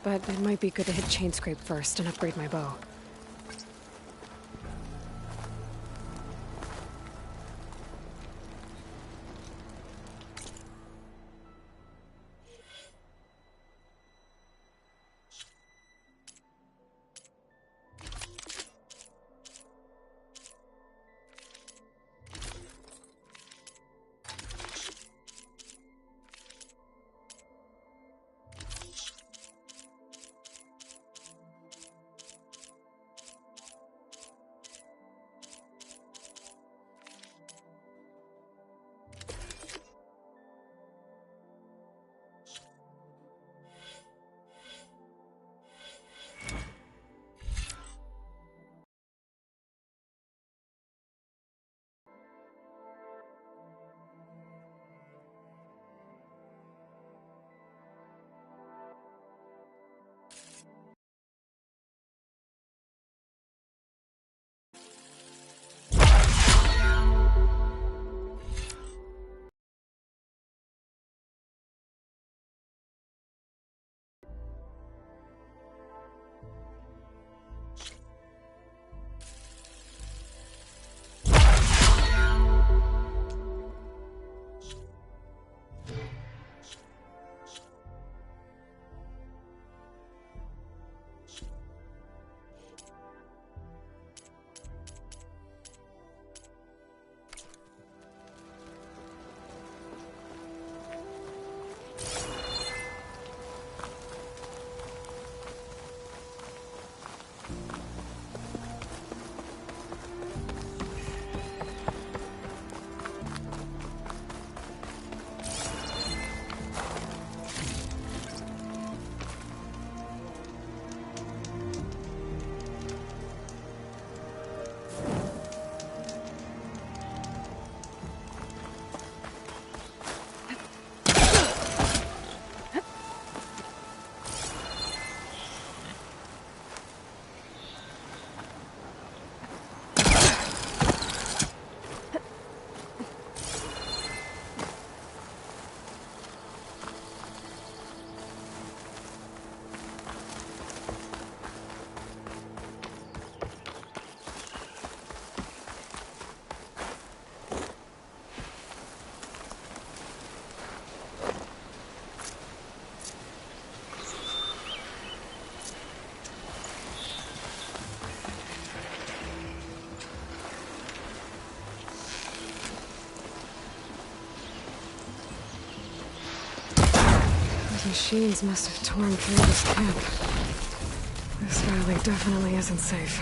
but it might be good to hit chain scrape first and upgrade my bow. Machines must have torn through this camp. This valley definitely isn't safe.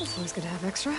It's always good to have extra.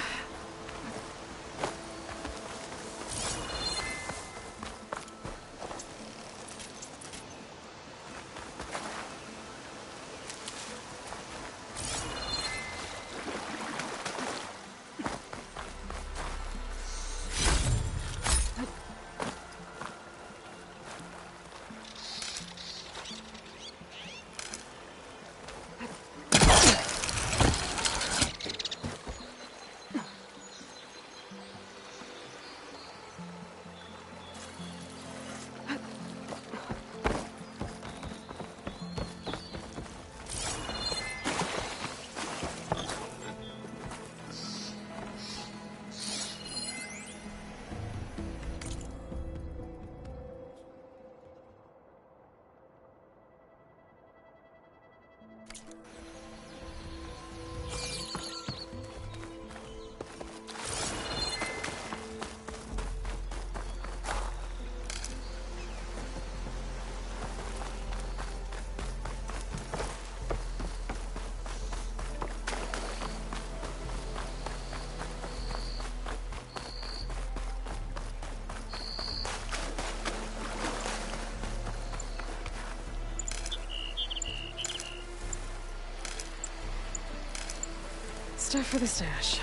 stuff for the stash.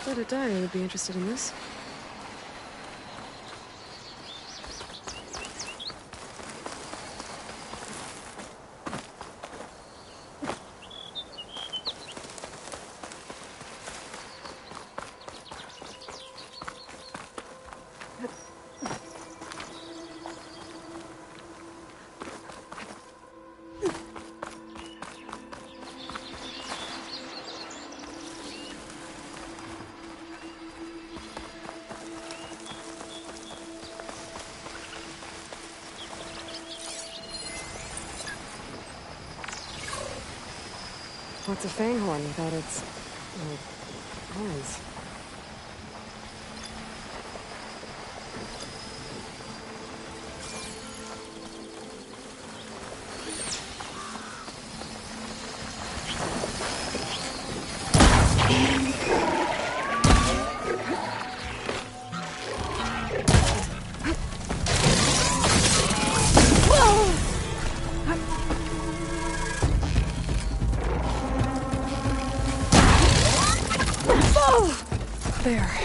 I bet a diner would be interested in this. What's a fanghorn without its, horns? There.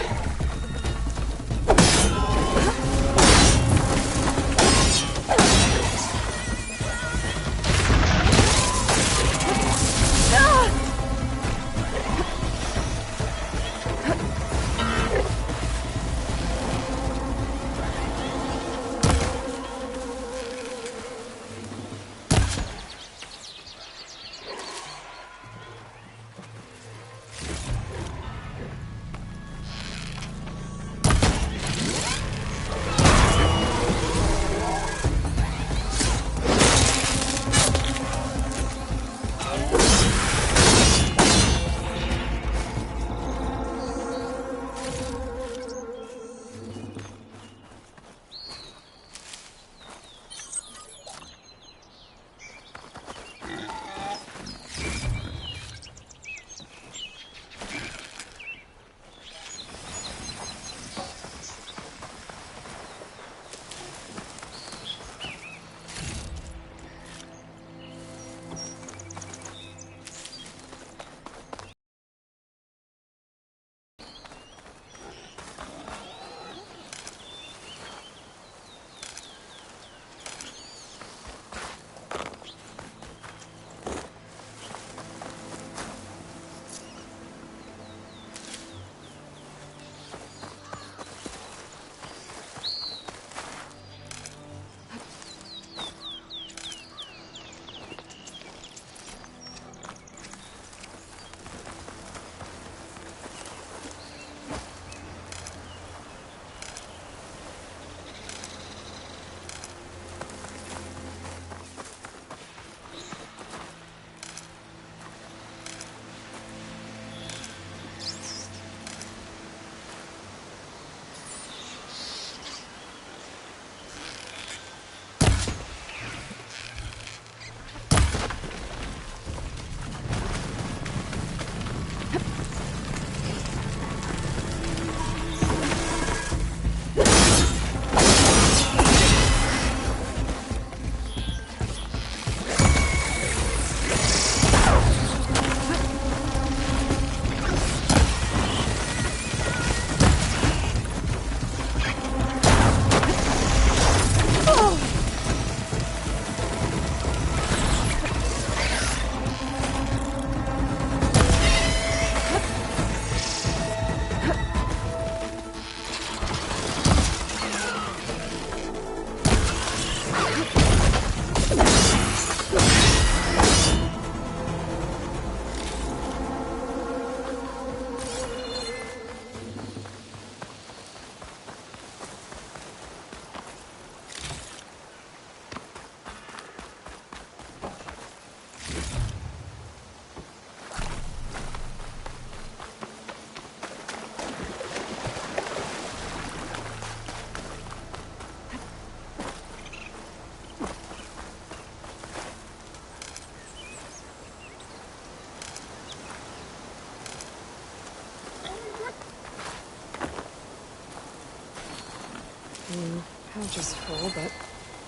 Which is full, but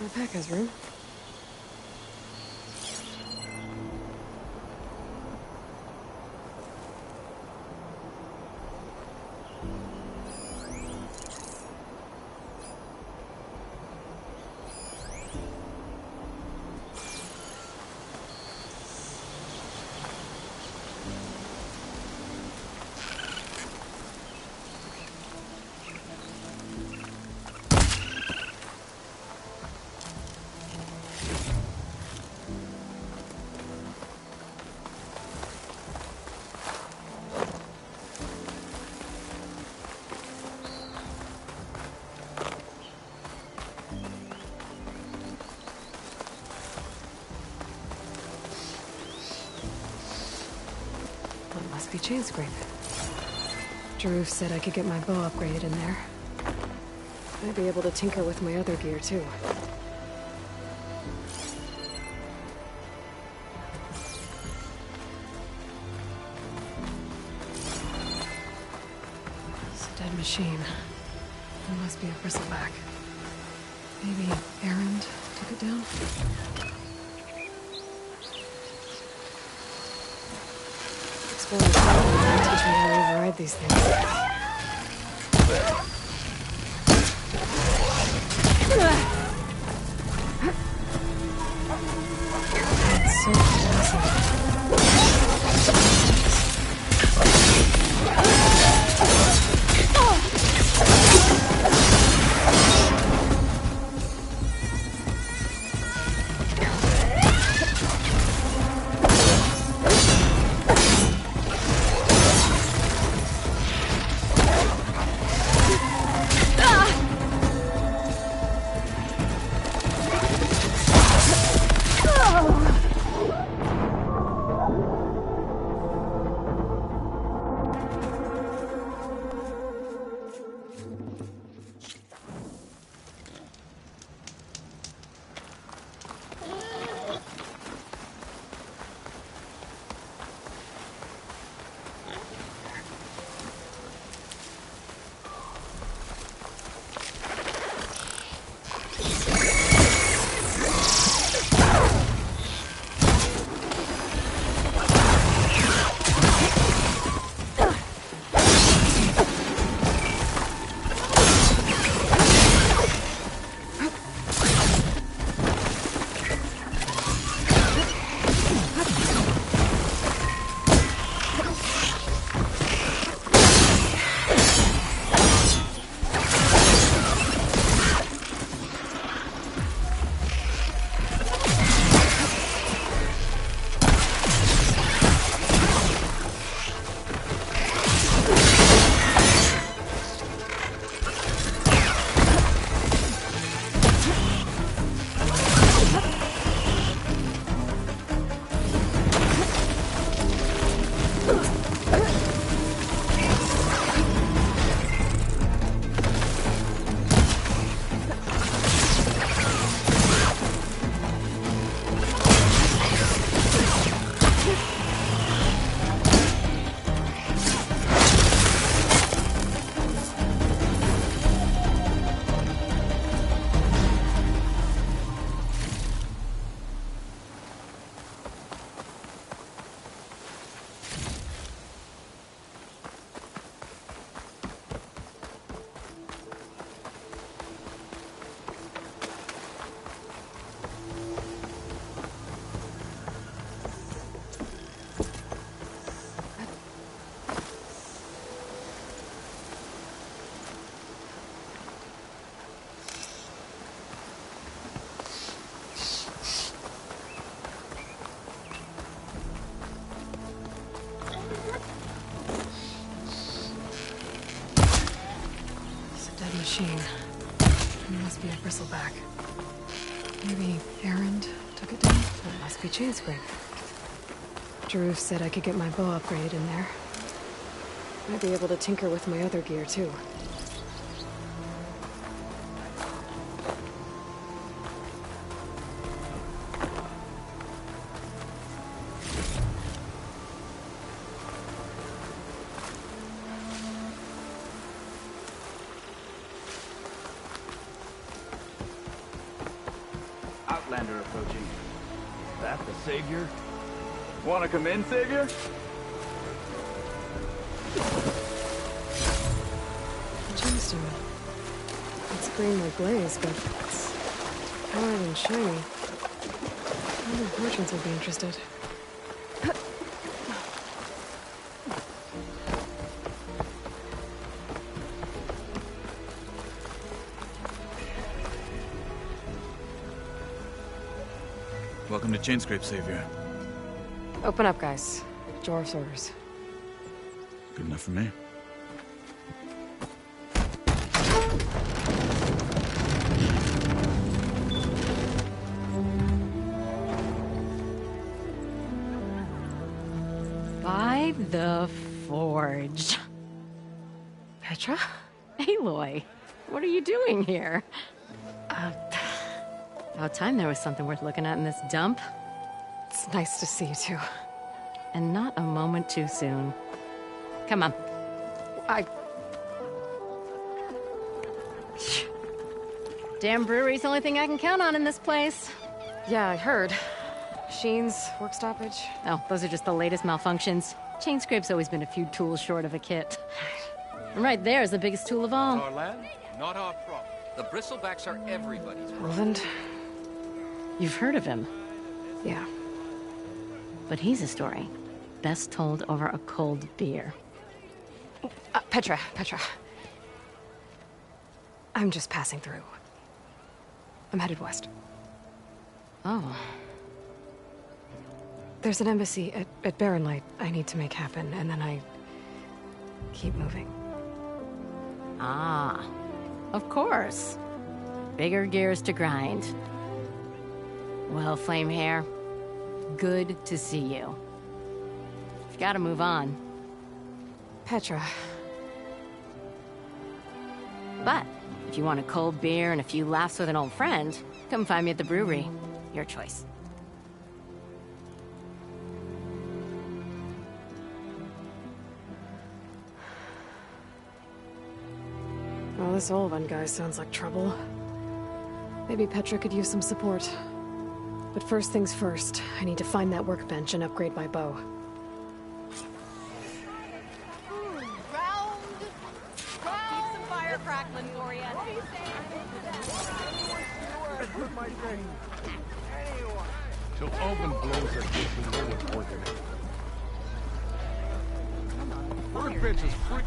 my pack has room. Must be chain scrape. Drew said I could get my bow upgraded in there. I'd be able to tinker with my other gear, too. It's a dead machine. It must be a bristleback. Maybe Erend took it down? Teach me how to override these things. It's so passive. Machine. It must be a bristleback. Maybe Erend took it down? It must be chain scrape. Drew said I could get my bow upgraded in there. I'd be able to tinker with my other gear, too. approaching. Is that the Savior? Wanna come in, Savior? Gemstone. It's green like glaze, but it's hard and shiny. I wonder if merchants would be interested. Welcome to Chainscrape, Savior. Open up, guys. Dwarf's orders. Good enough for me. By the Forge. Petra? Aloy, what are you doing here? About time there was something worth looking at in this dump. It's nice to see you too. And not a moment too soon. Come on. Damn brewery's the only thing I can count on in this place. Yeah, I heard. Sheen's, work stoppage. Oh, those are just the latest malfunctions. Chainscrape's always been a few tools short of a kit. And right there is the biggest tool of all. Our land, not our problem. The bristlebacks are everybody's problem. Roland? You've heard of him, Yeah. but he's a story best told over a cold beer. Petra. I'm just passing through. I'm headed west. Oh, There's an embassy at Barren Light I need to make happen, and then I keep moving. ah, of course. Bigger gears to grind. Well, Flame Hair, good to see you. You've got to move on. Petra. But if you want a cold beer and a few laughs with an old friend, come find me at the brewery. Your choice. Well, this old one guy sounds like trouble. Maybe Petra could use some support. But first things first, I need to find that workbench and upgrade my bow. Keep some fire crackling for you. Till oven blows are keeping no one working. Workbench is free.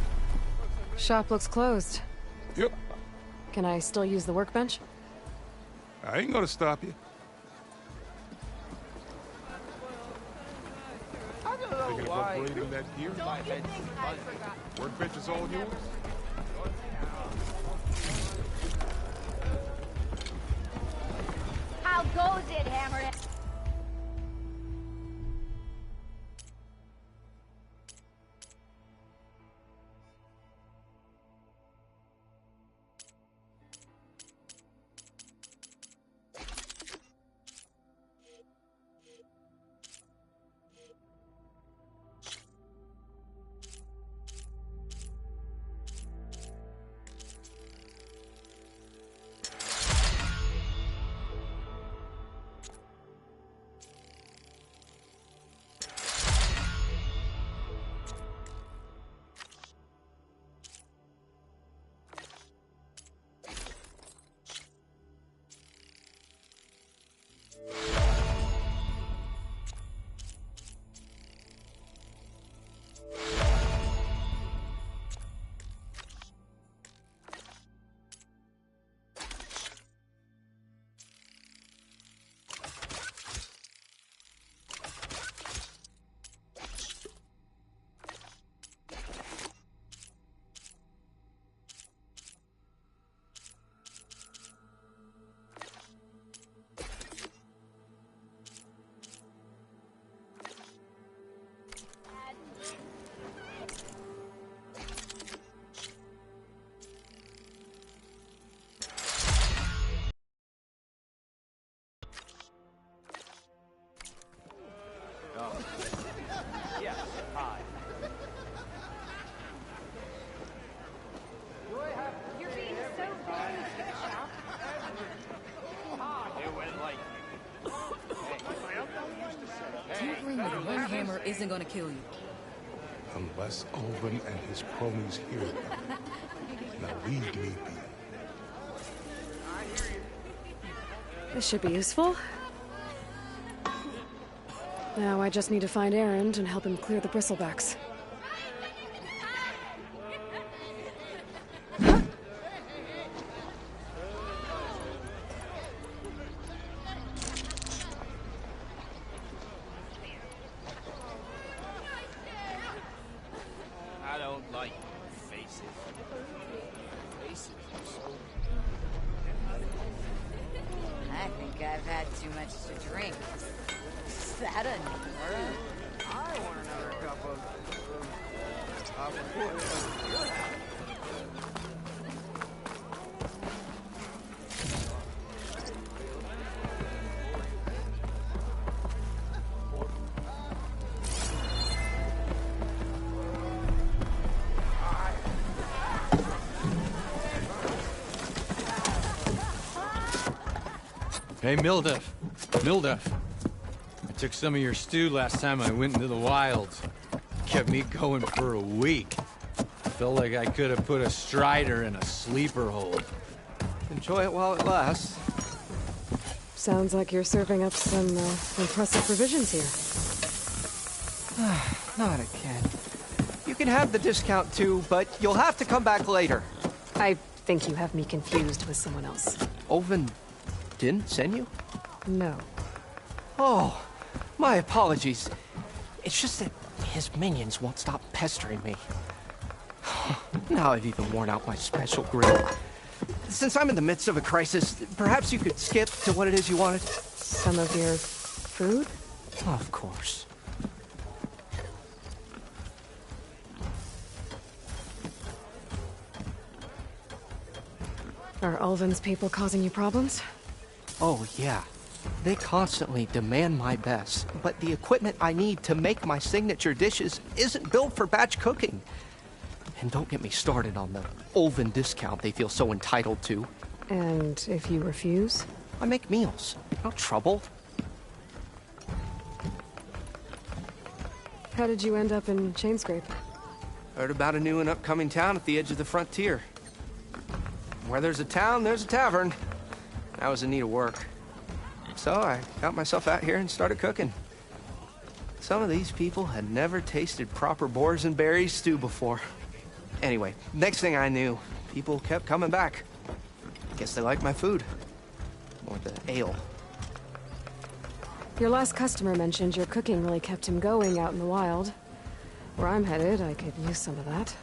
Shop looks closed. Yep. Can I still use the workbench? I ain't gonna stop you. Thinking of upgrading that gear? Workbench is all yours? How goes it, Hammerhead? Yes, hi. You're being so rude, Shop. It went like isn't gonna kill you. Unless Ulvin and his cronies hear them. Now leave me be. This should be useful. Now I just need to find Erend and help him clear the bristlebacks. I don't like faces. Faces are so... I think I've had too much to drink. Is that a Nora? I want another cup of Hey, Mildef. Mildef. I took some of your stew last time I went into the wilds. Kept me going for a week. Felt like I could have put a strider in a sleeper hold. Enjoy it while it lasts. Sounds like you're serving up some impressive provisions here. Not again. You can have the discount too, but you'll have to come back later. I think you have me confused with someone else. Ulvin didn't send you? No. Oh, my apologies. It's just that his minions won't stop pestering me. Now I've even worn out my special grill. Since I'm in the midst of a crisis, perhaps you could skip to what it is you wanted? Some of your food? Of course. Are Ulvin's people causing you problems? Oh, yeah. They constantly demand my best, but the equipment I need to make my signature dishes isn't built for batch cooking. And don't get me started on the Ulvin discount they feel so entitled to. And if you refuse? I make meals. No trouble. How did you end up in Chainscrape? Heard about a new and upcoming town at the edge of the frontier. Where there's a town, there's a tavern. I was in need of work. So I got myself out here and started cooking. Some of these people had never tasted proper boars and berries stew before. Anyway, next thing I knew, people kept coming back. Guess they liked my food. Or the ale. Your last customer mentioned your cooking really kept him going out in the wild. Where I'm headed, I could use some of that.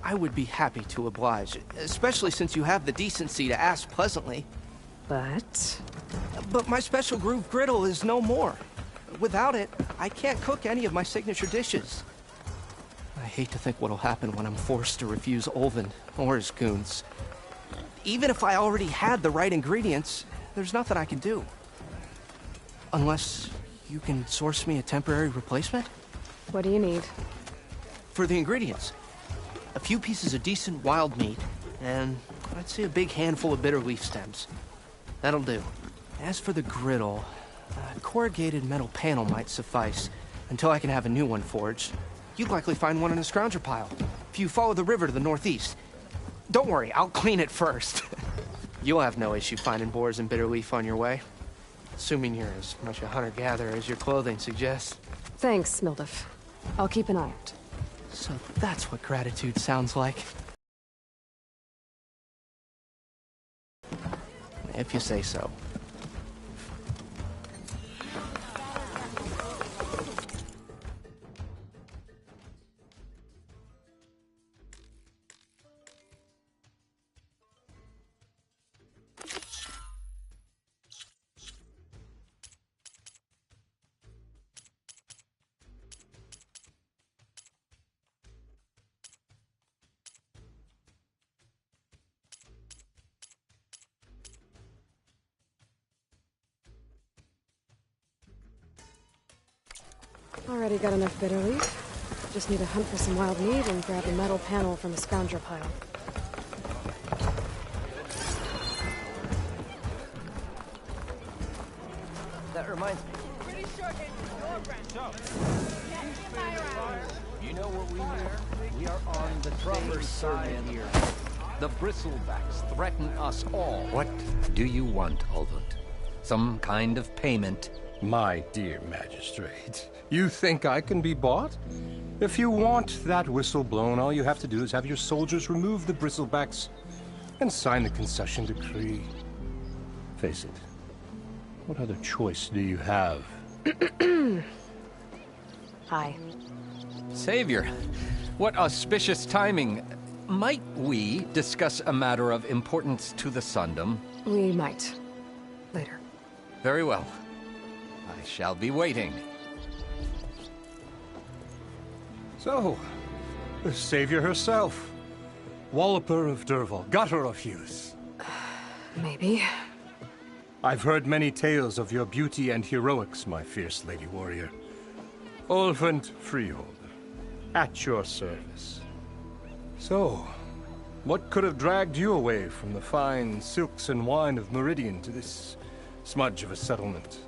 I would be happy to oblige, especially since you have the decency to ask pleasantly. But my special groove griddle is no more. Without it, I can't cook any of my signature dishes. I hate to think what'll happen when I'm forced to refuse Ulvin or his goons. Even if I already had the right ingredients, there's nothing I can do. Unless you can source me a temporary replacement? what do you need? For the ingredients, a few pieces of decent wild meat, and I'd say a big handful of bitter leaf stems. That'll do. As for the griddle, a corrugated metal panel might suffice until I can have a new one forged. You'd likely find one in a scrounger pile if you follow the river to the northeast. Don't worry, I'll clean it first. You'll have no issue finding boars and bitter leaf on your way. Assuming you're as much a hunter-gatherer as your clothing suggests. Thanks, Mildef. I'll keep an eye out. So that's what gratitude sounds like. If you say so. Already got enough bitter leaf. Just need to hunt for some wild meat and grab a metal panel from the scrounger pile. That reminds me. Pretty sure it's your branch. the proper side here. The bristlebacks threaten us all. What do you want, Ulvund? Some kind of payment? My dear magistrate, you think I can be bought? If you want that whistle blown, all you have to do is have your soldiers remove the bristlebacks and sign the concession decree. Face it, what other choice do you have? Hi. Savior, what auspicious timing. Might we discuss a matter of importance to the Sundom? We might. Later. Very well. I shall be waiting. So, the savior herself. Walloper of Derval, gutter of Hughes. Maybe. I've heard many tales of your beauty and heroics, my fierce lady warrior. Ulvund Freeholder, at your service. So, what could have dragged you away from the fine silks and wine of Meridian to this smudge of a settlement?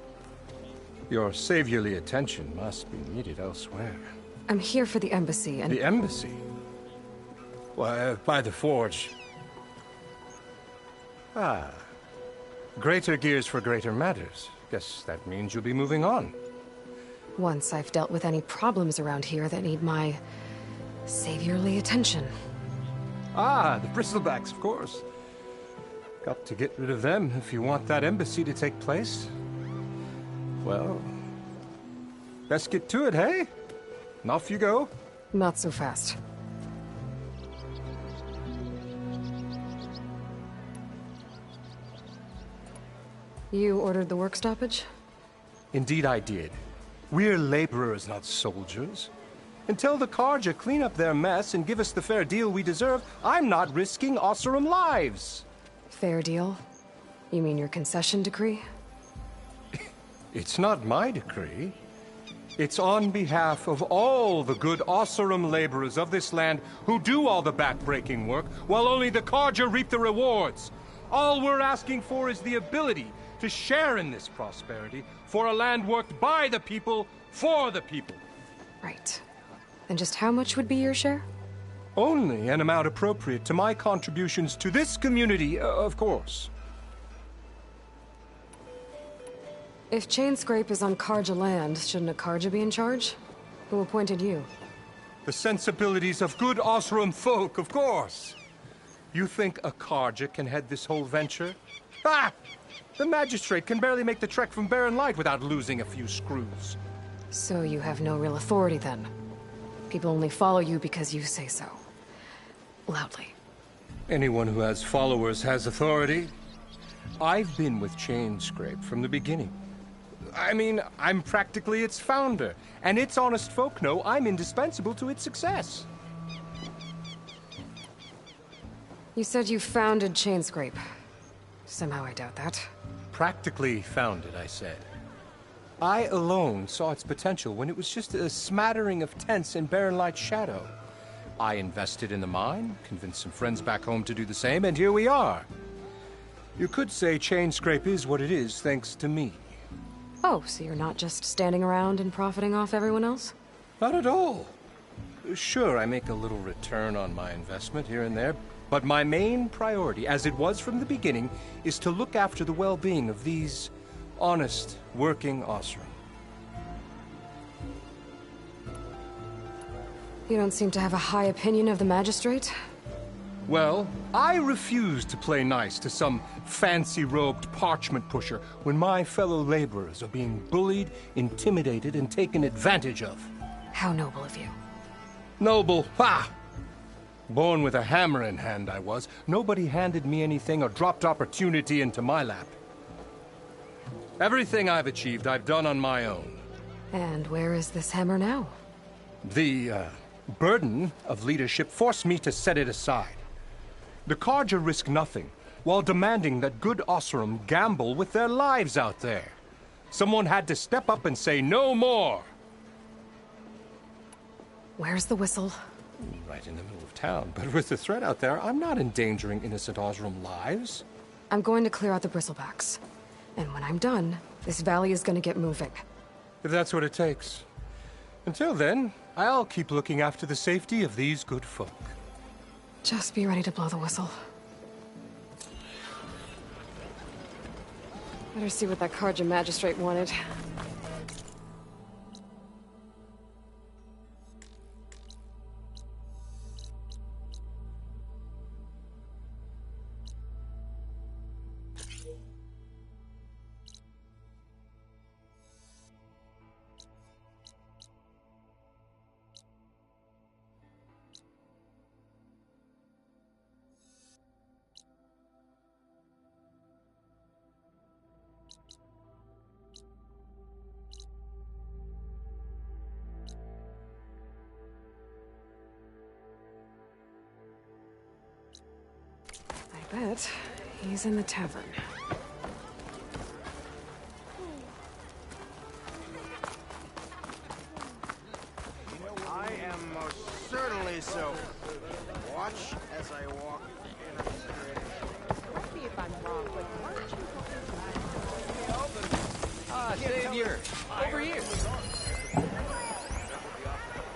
Your saviorly attention must be needed elsewhere. I'm here for the embassy and... The embassy? Why, by the forge. Ah. Greater gears for greater matters. Guess that means you'll be moving on. Once I've dealt with any problems around here that need my saviorly attention. Ah, the bristlebacks, of course. Got to get rid of them if you want that embassy to take place. Well, best get to it, hey? And off you go. Not so fast. You ordered the work stoppage? Indeed I did. We're laborers, not soldiers. Until the Carja clean up their mess and give us the fair deal we deserve, I'm not risking Osseram lives. Fair deal? You mean your concession decree? It's not my decree. It's on behalf of all the good Osseram laborers of this land who do all the back-breaking work, while only the Carja reap the rewards. All we're asking for is the ability to share in this prosperity for a land worked by the people, for the people. Right. And just how much would be your share? Only an amount appropriate to my contributions to this community, of course. If Chainscrape is on Carja land, shouldn't a Carja be in charge? Who appointed you? The sensibilities of good Osseram folk, of course. You think a Carja can head this whole venture? Ah! The magistrate can barely make the trek from Barren Light without losing a few screws. So you have no real authority then? People only follow you because you say so. Loudly. Anyone who has followers has authority. I've been with Chainscrape from the beginning. I mean, I'm practically its founder, and its honest folk know I'm indispensable to its success. You said you founded Chainscrape. Somehow I doubt that. Practically founded, I said. I alone saw its potential when it was just a smattering of tents in Barren Light's shadow. I invested in the mine, convinced some friends back home to do the same, and here we are. You could say Chainscrape is what it is thanks to me. Oh, so you're not just standing around and profiting off everyone else? Not at all. Sure, I make a little return on my investment here and there, but my main priority, as it was from the beginning, is to look after the well-being of these honest, working Osseram. You don't seem to have a high opinion of the magistrate? Well, I refuse to play nice to some fancy-robed parchment pusher when my fellow laborers are being bullied, intimidated, and taken advantage of. How noble of you. Noble? Ha! Born with a hammer in hand, I was. Nobody handed me anything or dropped opportunity into my lap. Everything I've achieved, I've done on my own. And where is this hammer now? The, burden of leadership forced me to set it aside. The Carja risk nothing, while demanding that good Osseram gamble with their lives out there. Someone had to step up and say no more. Where's the whistle? Right in the middle of town, but with the threat out there, I'm not endangering innocent Osseram lives. I'm going to clear out the bristlebacks. And when I'm done, this valley is going to get moving. If that's what it takes. Until then, I'll keep looking after the safety of these good folk. Just be ready to blow the whistle. Better see what that Carja magistrate wanted. I bet he's in the tavern. I am most certainly so. Watch as I walk in. Correct me if I'm wrong, but weren't you Ah, Savior! Over here!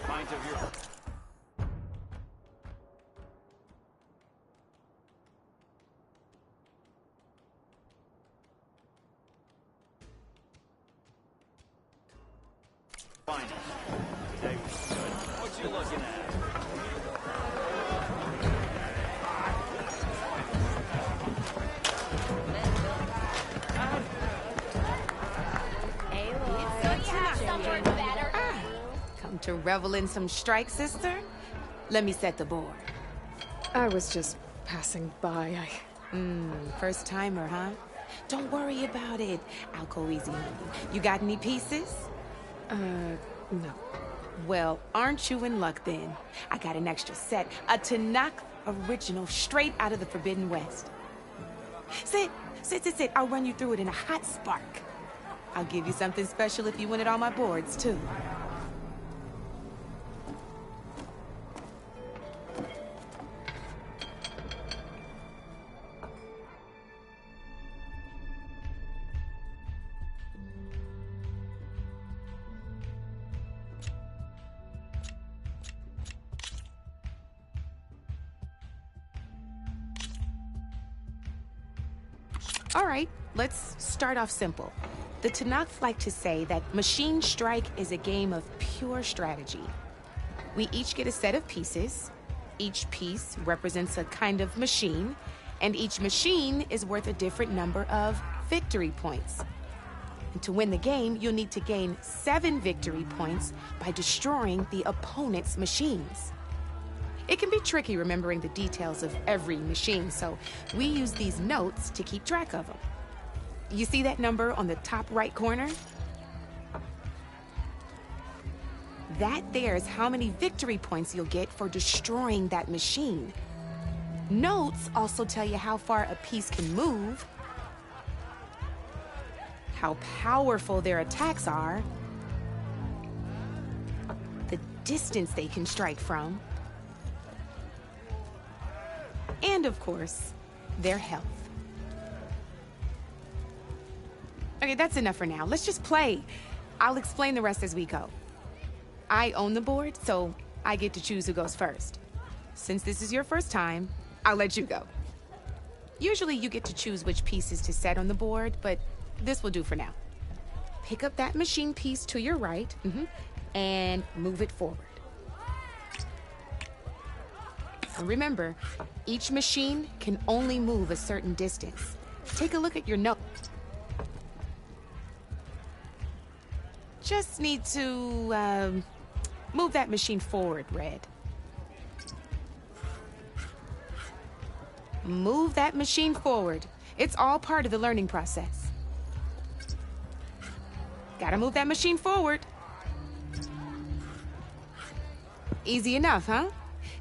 Mind of your... Fine. What you looking at? come to revel in some strike, sister? Let me set the board. I was just passing by. First timer, huh? Don't worry about it. I'll go easy on you. You got any pieces? No. Well, aren't you in luck then? I got an extra set, a Tanakh original, straight out of the Forbidden West. Sit. I'll run you through it in a hot spark. I'll give you something special if you win it on my boards, too. All right, let's start off simple. The Tanakh like to say that Machine Strike is a game of pure strategy. We each get a set of pieces. Each piece represents a kind of machine, and each machine is worth a different number of victory points. And to win the game, you'll need to gain 7 victory points by destroying the opponent's machines. It can be tricky remembering the details of every machine, so we use these notes to keep track of them. You see that number on the top right corner? That there is how many victory points you'll get for destroying that machine. Notes also tell you how far a piece can move, how powerful their attacks are, the distance they can strike from, and of course, their health. Okay, that's enough for now. Let's just play. I'll explain the rest as we go. I own the board, so I get to choose who goes first. Since this is your first time, I'll let you go. Usually you get to choose which pieces to set on the board, but this will do for now. Pick up that machine piece to your right, and move it forward. And remember, each machine can only move a certain distance. Take a look at your note. Just need to, move that machine forward, Red. Move that machine forward. It's all part of the learning process. Gotta move that machine forward. Easy enough, huh?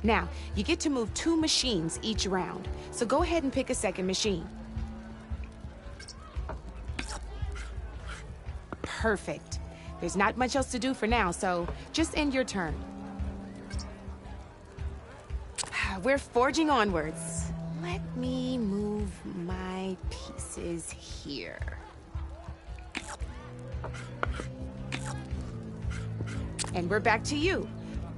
Now, you get to move 2 machines each round, so go ahead and pick a second machine. Perfect. There's not much else to do for now, so just end your turn. We're forging onwards. Let me move my pieces here. And we're back to you.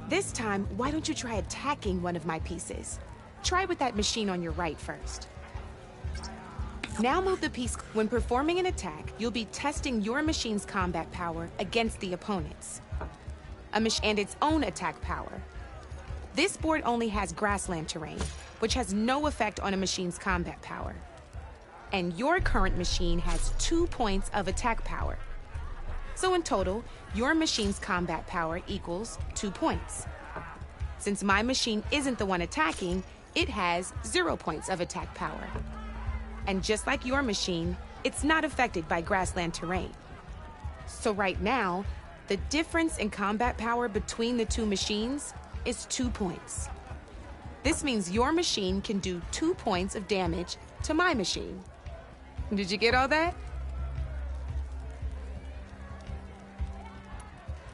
This time, why don't you try attacking one of my pieces? try with that machine on your right first. Now move the piece. When performing an attack, you'll be testing your machine's combat power against the opponent's. And its own attack power. This board only has grassland terrain, which has no effect on a machine's combat power. And your current machine has 2 points of attack power. So in total, your machine's combat power equals 2 points. Since my machine isn't the one attacking, it has 0 points of attack power. And just like your machine, it's not affected by grassland terrain. So right now, the difference in combat power between the two machines is 2 points. This means your machine can do 2 points of damage to my machine. Did you get all that?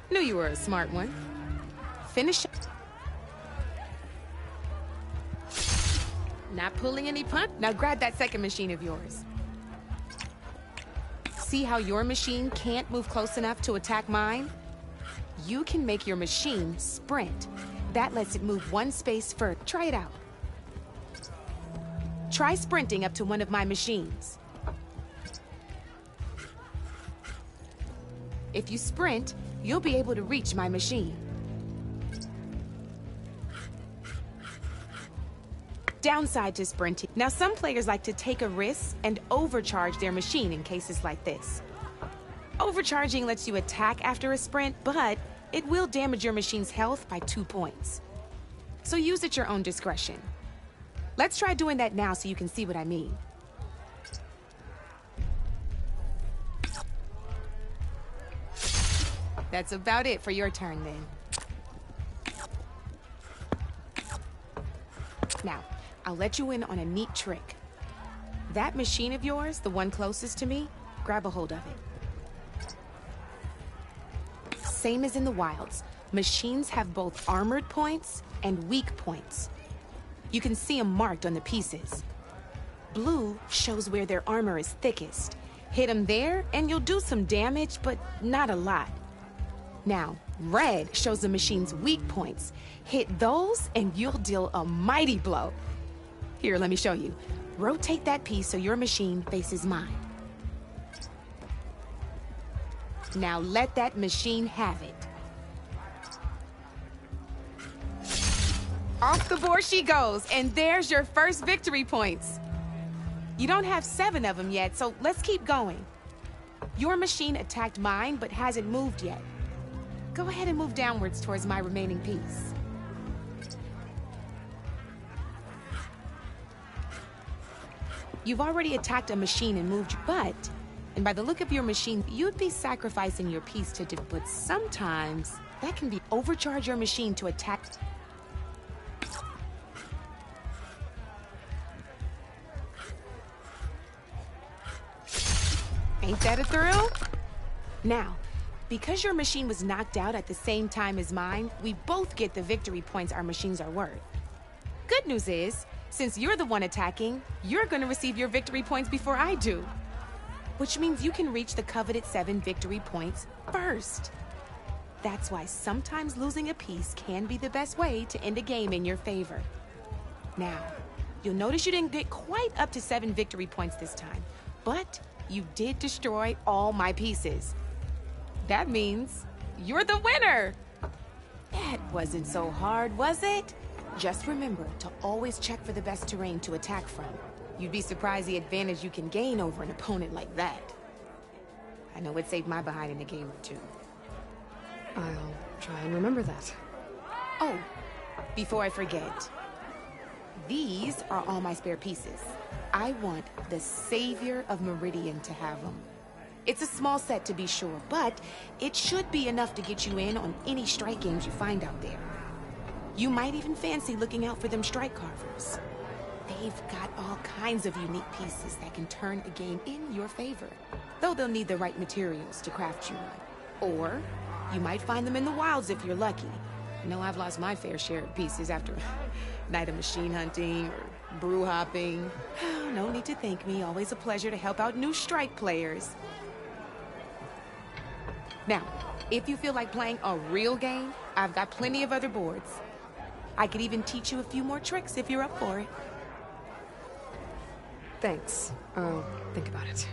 Knew you were a smart one. Finish. Not pulling any punch? Now grab that second machine of yours. See how your machine can't move close enough to attack mine? You can make your machine sprint. That lets it move 1 space further. Try it out. Try sprinting up to one of my machines. If you sprint, you'll be able to reach my machine. Downside to sprinting. Now, some players like to take a risk and overcharge their machine in cases like this. Overcharging lets you attack after a sprint, but it will damage your machine's health by 2 points. So use at your own discretion. Let's try doing that now so you can see what I mean. That's about it for your turn then. Now, I'll let you in on a neat trick. That machine of yours, the one closest to me, grab a hold of it. Same as in the wilds, machines have both armored points and weak points. You can see them marked on the pieces. Blue shows where their armor is thickest. Hit them there and you'll do some damage, but not a lot. Now, red shows the machine's weak points. Hit those and you'll deal a mighty blow. Here, let me show you. Rotate that piece so your machine faces mine. Now let that machine have it. Off the board she goes, and there's your first victory points. You don't have 7 of them yet, so let's keep going. Your machine attacked mine, but hasn't moved yet. Go ahead and move downwards towards my remaining piece. You've already attacked a machine and moved your butt. And by the look of your machine, you'd be sacrificing your piece to do. But sometimes, that can be overcharge your machine to attack. Ain't that a thrill? Now, because your machine was knocked out at the same time as mine, we both get the victory points our machines are worth. Good news is, since you're the one attacking, you're gonna receive your victory points before I do. Which means you can reach the coveted 7 victory points first. That's why sometimes losing a piece can be the best way to end a game in your favor. Now, you'll notice you didn't get quite up to 7 victory points this time, but you did destroy all my pieces. That means you're the winner! That wasn't so hard, was it? Just remember to always check for the best terrain to attack from. You'd be surprised the advantage you can gain over an opponent like that. I know it saved my behind in a game or 2. I'll try and remember that. Oh, before I forget, these are all my spare pieces. I want the Savior of Meridian to have them. It's a small set to be sure, but it should be enough to get you in on any strike games you find out there. You might even fancy looking out for them strike carvers. They've got all kinds of unique pieces that can turn a game in your favor, though they'll need the right materials to craft you one. Or you might find them in the wilds if you're lucky. I know I've lost my fair share of pieces after a night of machine hunting or brew hopping. No need to thank me. Always a pleasure to help out new strike players. Now, if you feel like playing a real game, I've got plenty of other boards. I could even teach you a few more tricks if you're up for it. Thanks. I'll think about it.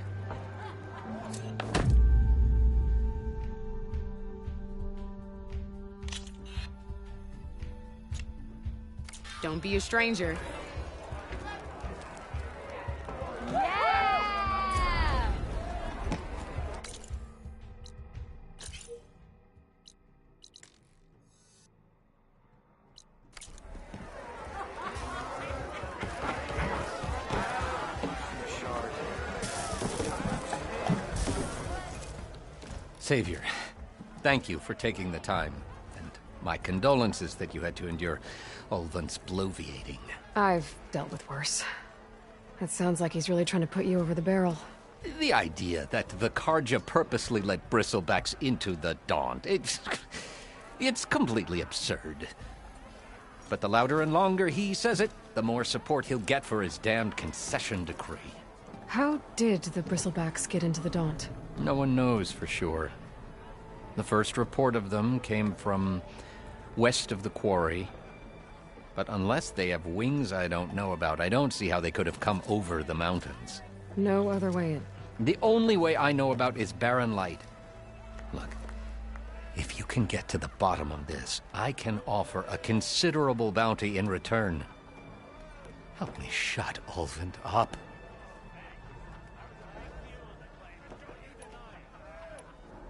Don't be a stranger. Savior, thank you for taking the time, and my condolences that you had to endure Ulvund's bloviating. I've dealt with worse. It sounds like he's really trying to put you over the barrel. The idea that the Karja purposely let bristlebacks into the Daunt, it's completely absurd. But the louder and longer he says it, the more support he'll get for his damned concession decree. How did the bristlebacks get into the Daunt? No one knows for sure. The first report of them came from west of the quarry. But unless they have wings I don't know about, I don't see how they could have come over the mountains. No other way in. The only way I know about is barren light. Look, if you can get to the bottom of this, I can offer a considerable bounty in return. Help me shut Ulvund up.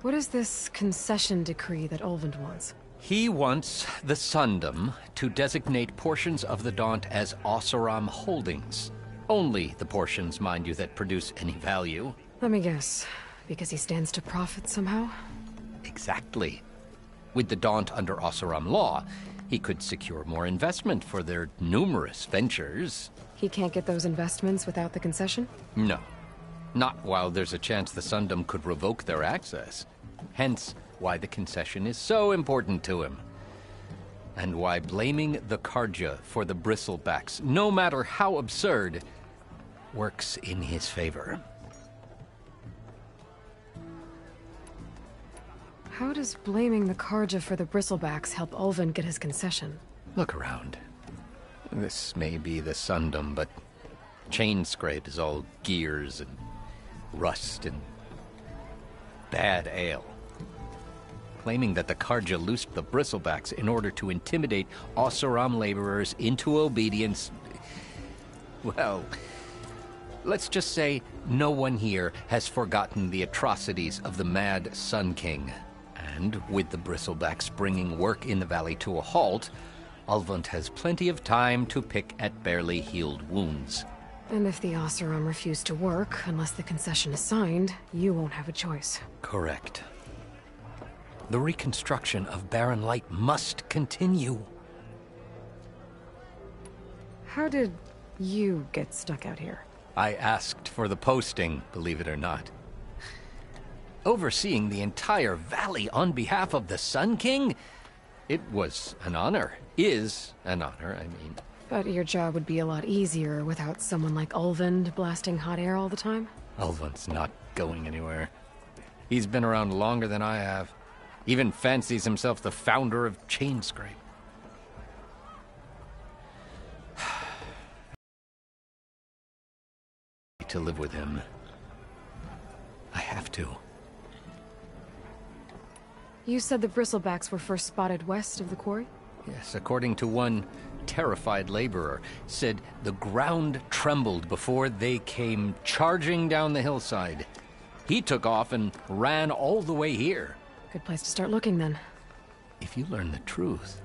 What is this concession decree that Ulvund wants? He wants the Sundom to designate portions of the Daunt as Oseram holdings. Only the portions, mind you, that produce any value. Let me guess. Because he stands to profit somehow? Exactly. With the Daunt under Oseram law, he could secure more investment for their numerous ventures. He can't get those investments without the concession? No. Not while there's a chance the Sundom could revoke their access. Hence, why the concession is so important to him. And why blaming the Karja for the bristlebacks, no matter how absurd, works in his favor. How does blaming the Karja for the bristlebacks help Ulvund get his concession? Look around. This may be the Sundom, but Chainscrape is all gears and rust and bad ale. Claiming that the Karja loosed the bristlebacks in order to intimidate Oseram laborers into obedience. Well, let's just say no one here has forgotten the atrocities of the Mad Sun King. And with the bristlebacks bringing work in the valley to a halt, Ulvund has plenty of time to pick at barely healed wounds. And if the Oseram refuse to work, unless the concession is signed, you won't have a choice. Correct. The reconstruction of Barren Light must continue. How did you get stuck out here? I asked for the posting, believe it or not. Overseeing the entire valley on behalf of the Sun King? It was an honor. Is an honor, I mean. But your job would be a lot easier without someone like Ulvund blasting hot air all the time? Ulvund's not going anywhere. He's been around longer than I have. Even fancies himself the founder of Chainscrape. To live with him. I have to. You said the bristlebacks were first spotted west of the quarry? Yes, according to one terrified laborer, said the ground trembled before they came charging down the hillside. He took off and ran all the way here. Good place to start looking, then. If you learn the truth,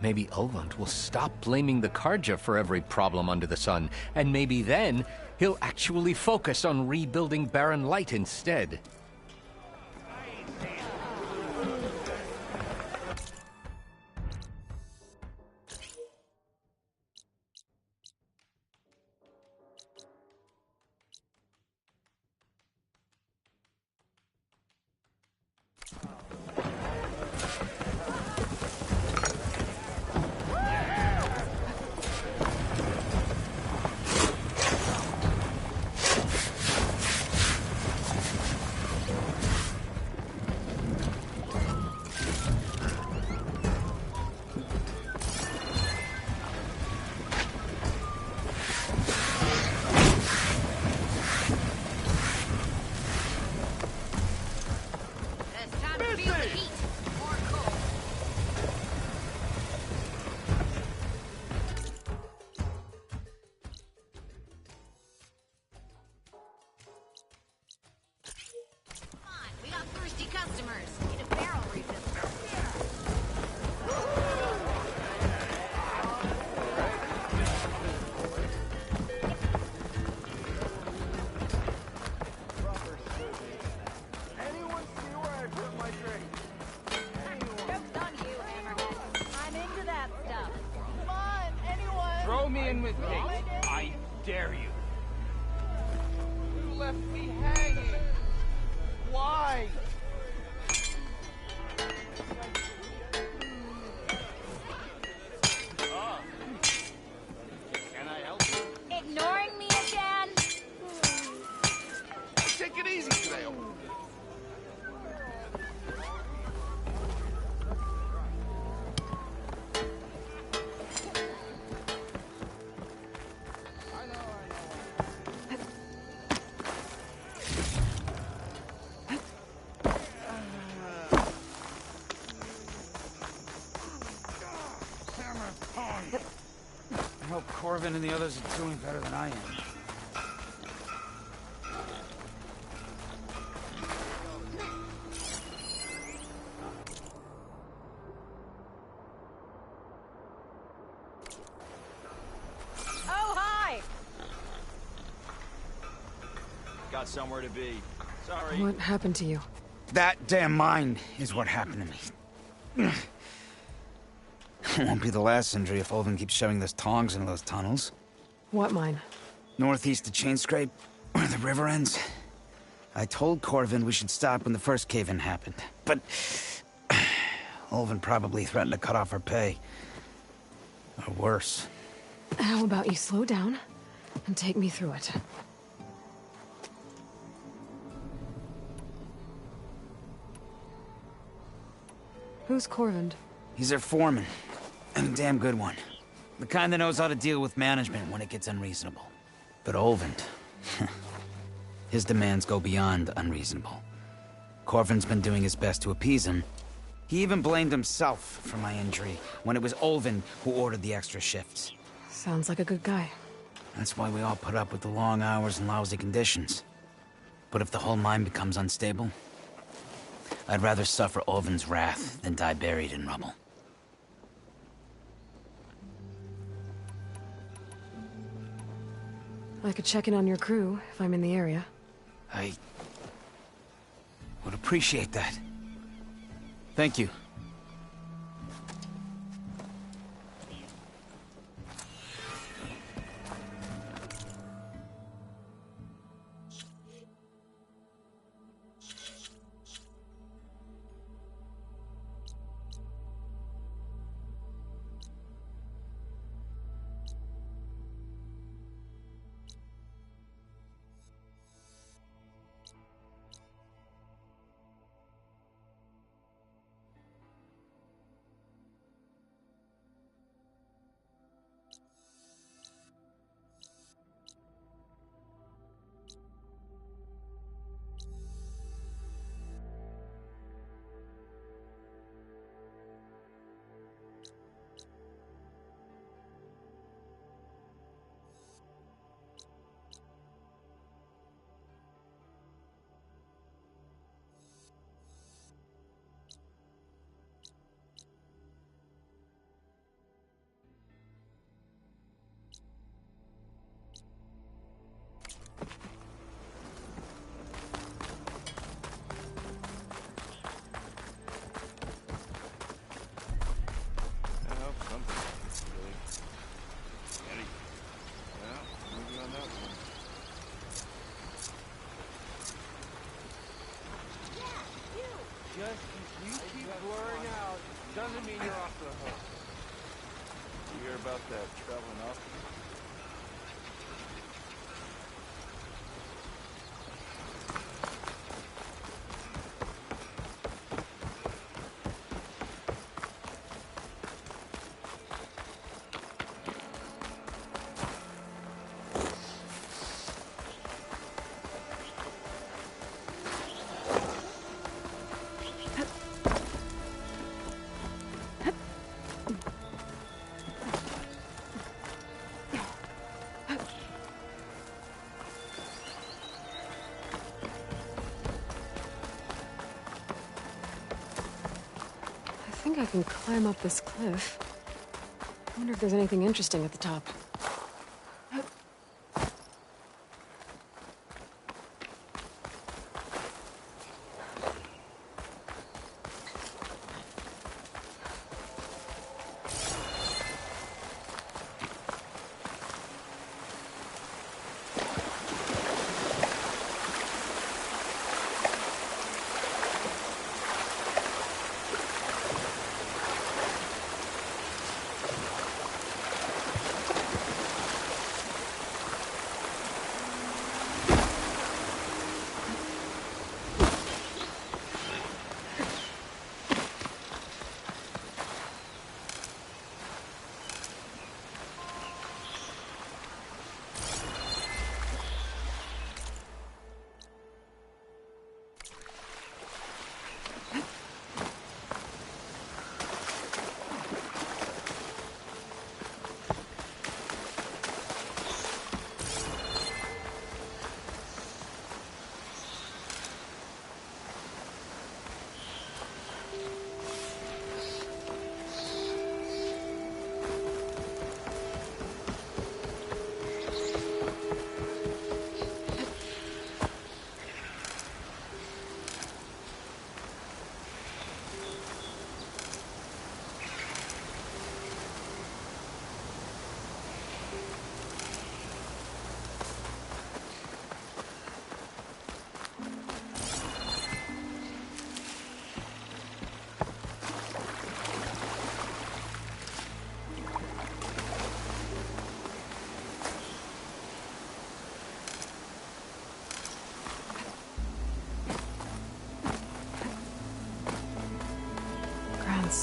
maybe Ulvund will stop blaming the Karja for every problem under the sun, and maybe then he'll actually focus on rebuilding Barren Light instead. Throw me in with Kate. I dare you. You left me hanging. Why? Can I help you? Ignoring me again? Take it easy today. I hope Corvin and the others are doing better than I am. Oh, hi! Got somewhere to be. Sorry. What happened to you? That damn mine is what happened to me. It won't be the last injury if Olvin keeps shoving those tongs into those tunnels. What mine? Northeast of Chainscrape, where the river ends. I told Corvin we should stop when the first cave-in happened, but Olvin probably threatened to cut off our pay. Or worse. How about you slow down and take me through it? Who's Corvin? He's their foreman, and a damn good one. The kind that knows how to deal with management when it gets unreasonable. But Olvin, his demands go beyond unreasonable. Corvin's been doing his best to appease him. He even blamed himself for my injury when it was Olvin who ordered the extra shifts. Sounds like a good guy. That's why we all put up with the long hours and lousy conditions. But if the whole mine becomes unstable, I'd rather suffer Olvin's wrath than die buried in rubble. I could check in on your crew if I'm in the area. I would appreciate that. Thank you. You keep blurring out. Doesn't mean you're off the hook. You hear about that traveling off? I think I can climb up this cliff. I wonder if there's anything interesting at the top.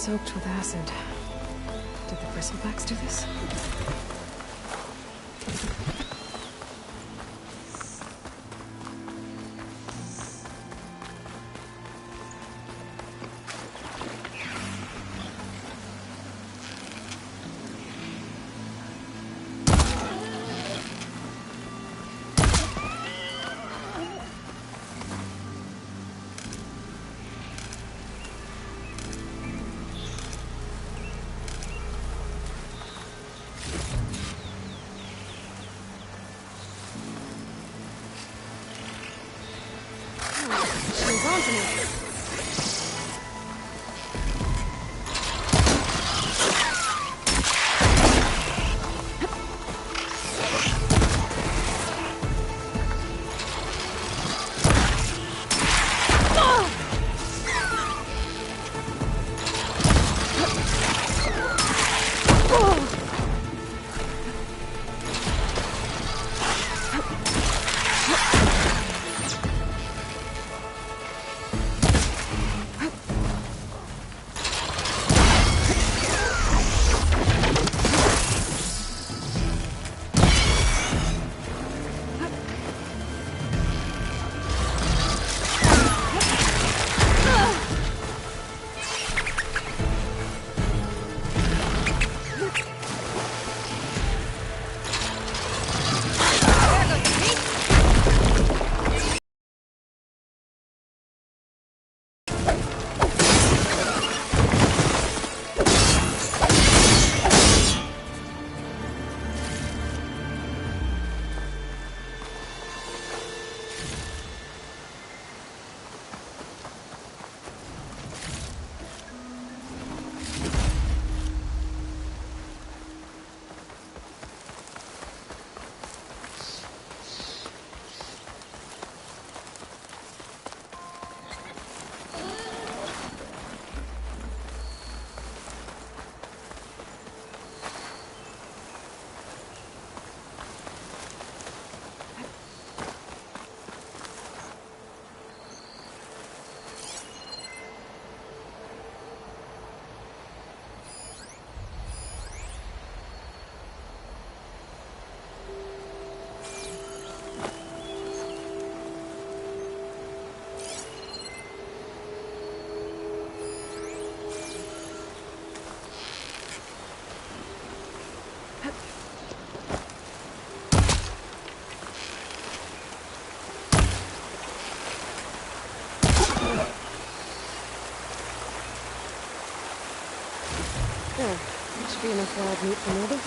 soaked with acid. Did the bristlebacks do this? She's on to me. There. That should be enough wild meat for Mulder.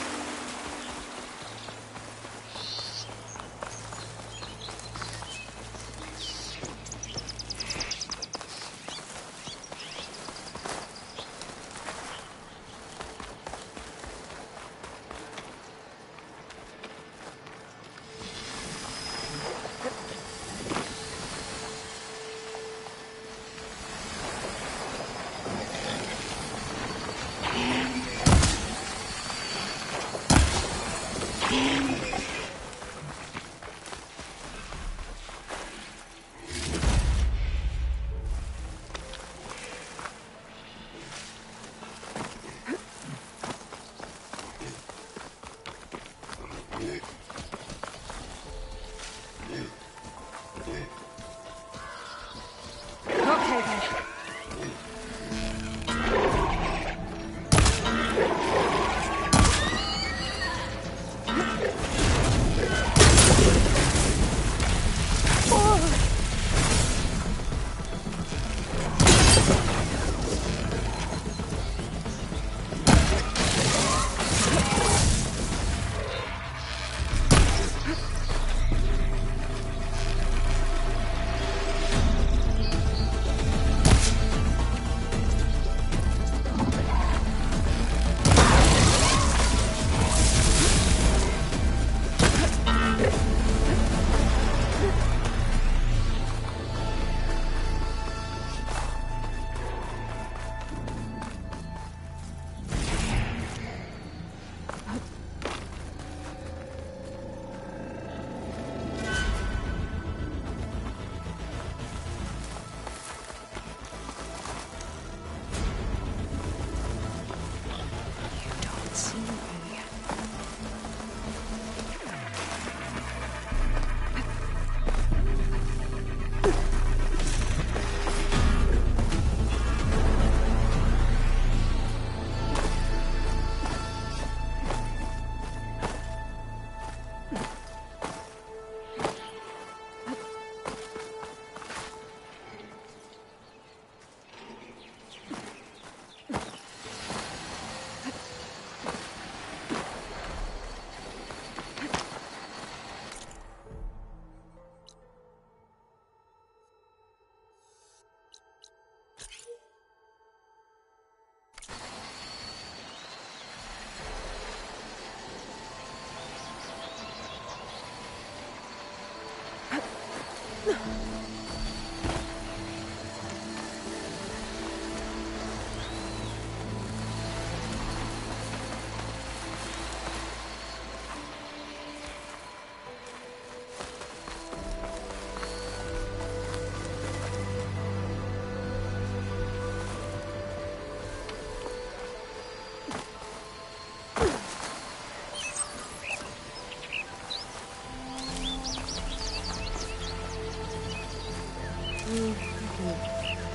I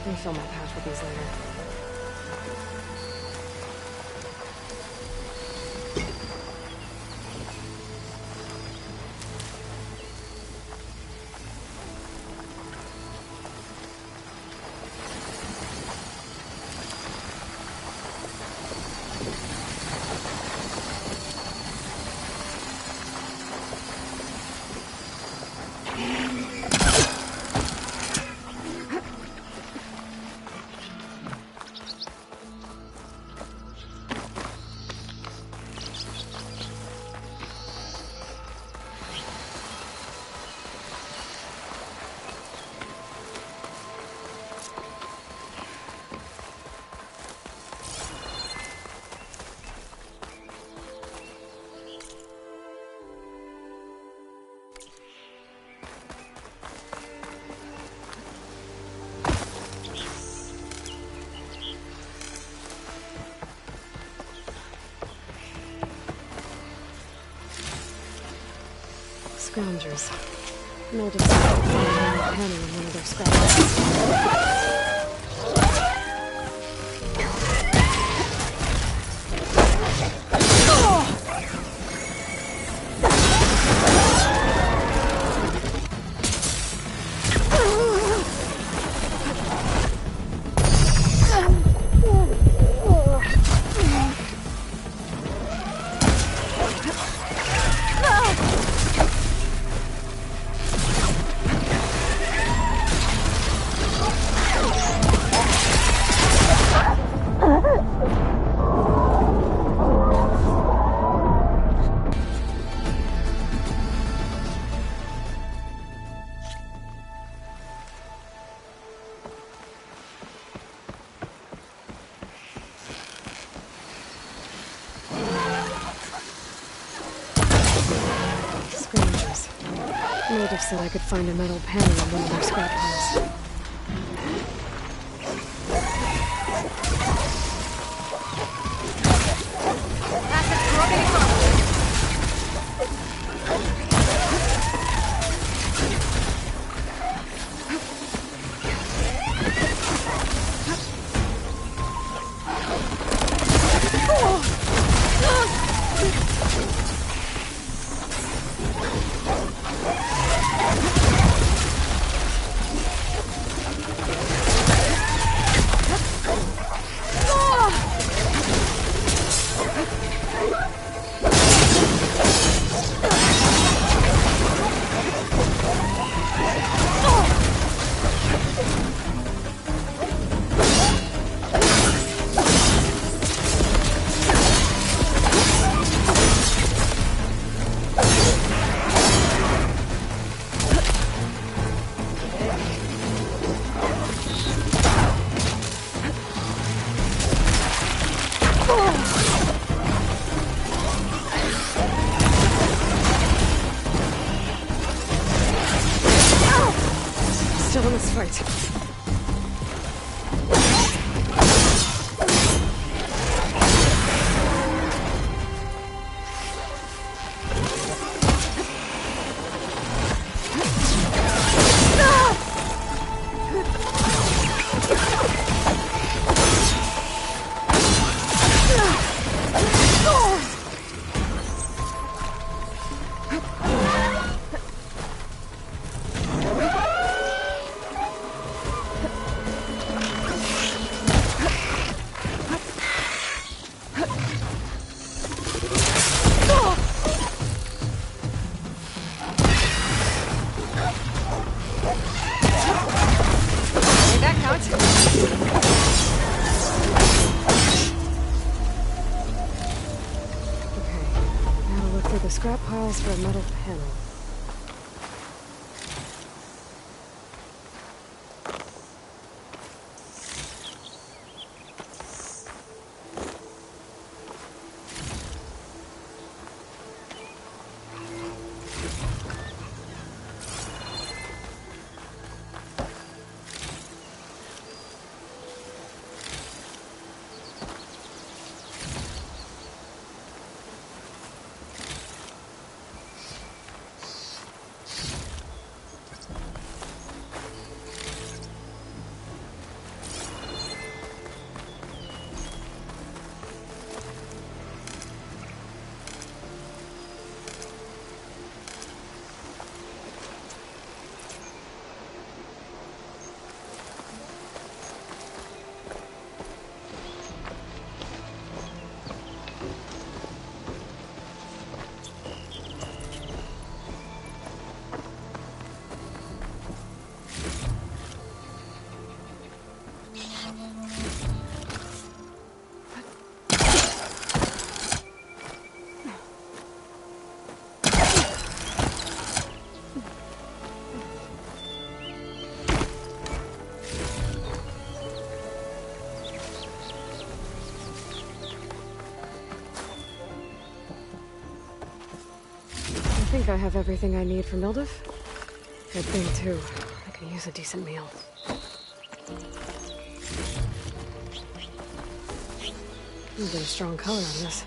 can refill my pouch with these later. Scroungers. No defense. Penny in one of their scraps. Native said I could find a metal panel in one of their scrap piles. Still in this fight. the scrap piles for a metal panel. I think I have everything I need for Mildev. Good thing, too. I can use a decent meal. A bit of strong color on this.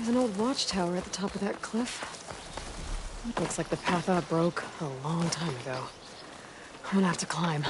There's an old watchtower at the top of that cliff. Looks like the path up broke a long time ago. I'm gonna have to climb.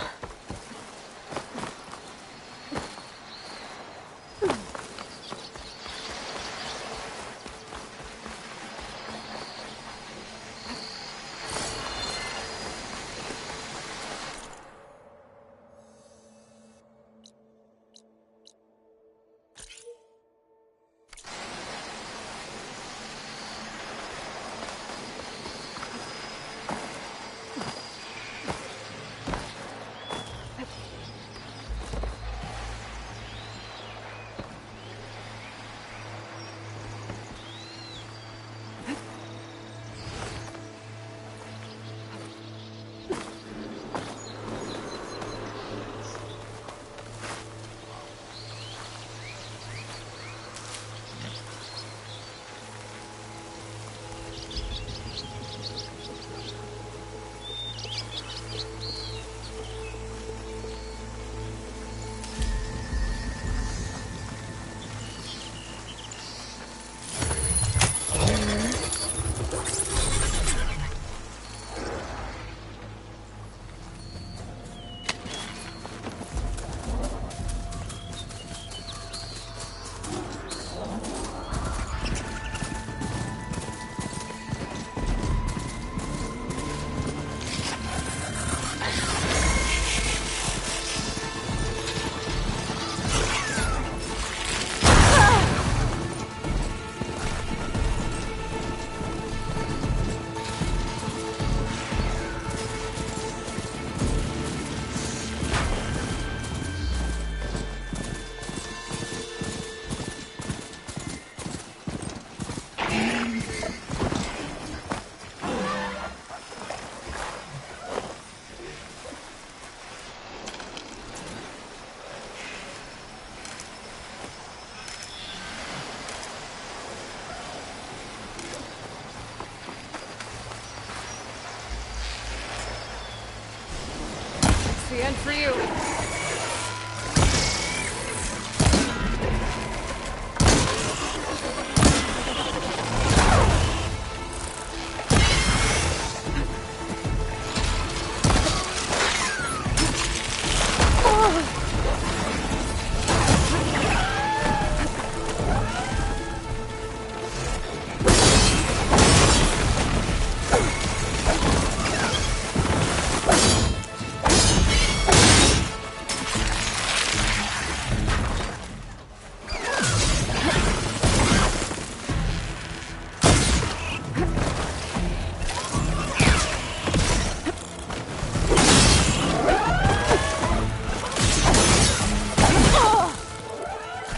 And for you.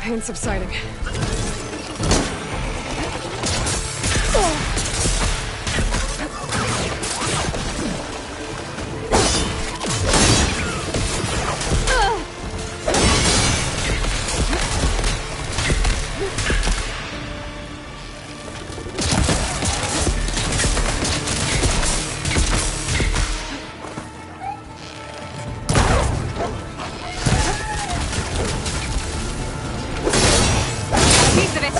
Pain subsiding. Piece of it.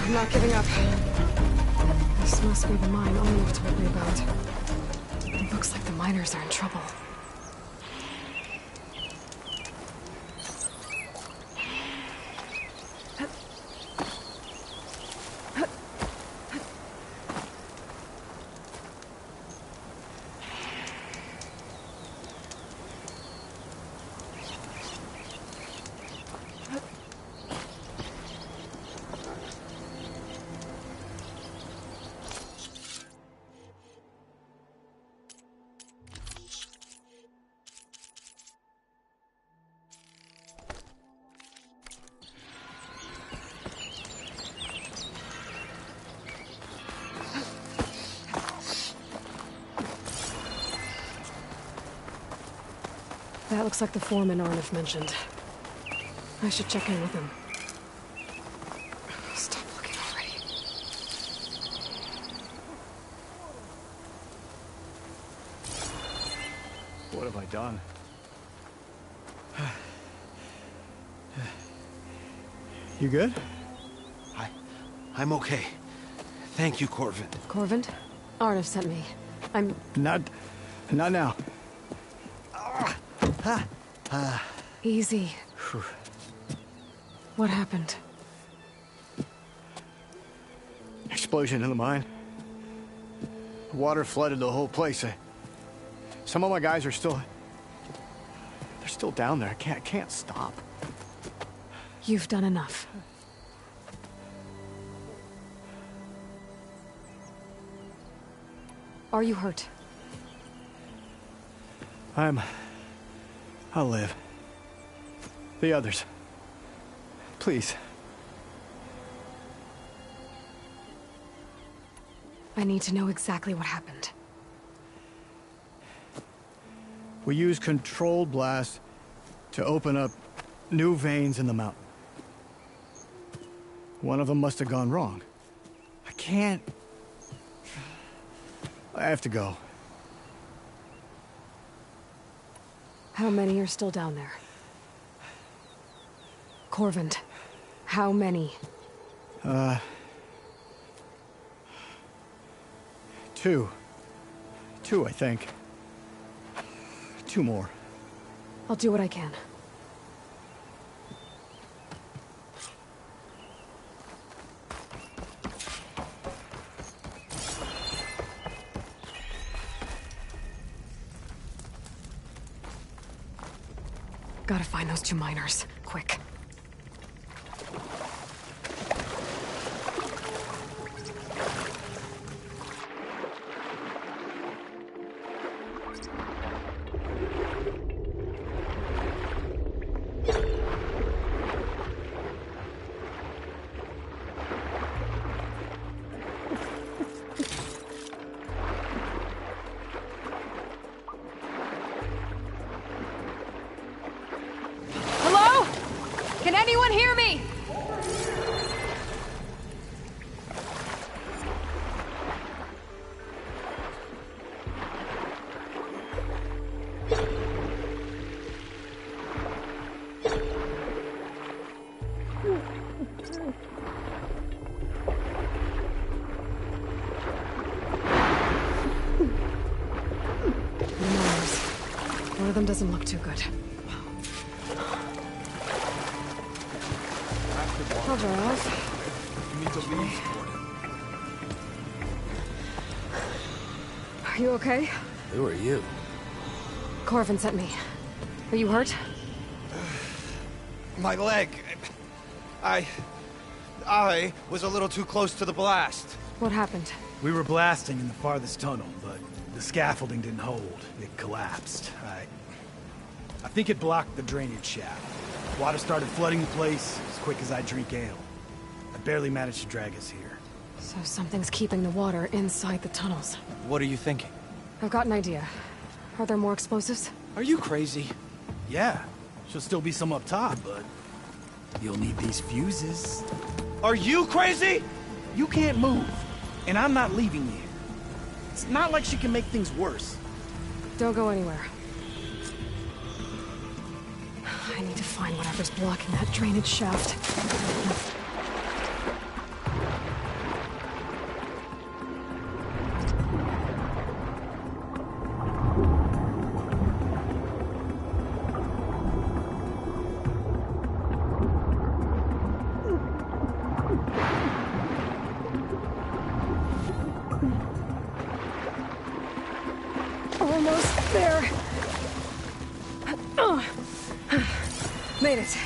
I'm not giving up. This must be the mine Olive told me about. It looks like the miners are in trouble. That looks like the foreman Arnav mentioned. I should check in with him. Stop looking already. What have I done? You good? I'm okay. Thank you, Corvin. Corvin? Arnav sent me. I'm... Not now. Easy. What happened? Explosion in the mine. Water flooded the whole place. Some of my guys are still... They're still down there. I can't stop. You've done enough. Are you hurt? I'll live. The others. Please. I need to know exactly what happened. We used controlled blast to open up new veins in the mountain. One of them must have gone wrong. I have to go. How many are still down there? Corvin, how many? Two, I think. 2 more. I'll do what I can. Gotta find those 2 miners, quick. Can anyone hear me? One of them doesn't look too good. Cover off. You need to leave. Are you okay? Who are you? Corvin sent me. Are you hurt? My leg. I was a little too close to the blast. What happened? We were blasting in the farthest tunnel, but the scaffolding didn't hold. It collapsed. I think it blocked the drainage shaft. Water started flooding the place as quick as I drink ale. I barely managed to drag us here. So something's keeping the water inside the tunnels. What are you thinking? I've got an idea. Are there more explosives? Are you crazy? Yeah, should still be some up top, but you'll need these fuses. Are you crazy? You can't move, and I'm not leaving you. It's not like she can make things worse. Don't go anywhere. I need to find whatever's blocking that drainage shaft. Almost there. Made it.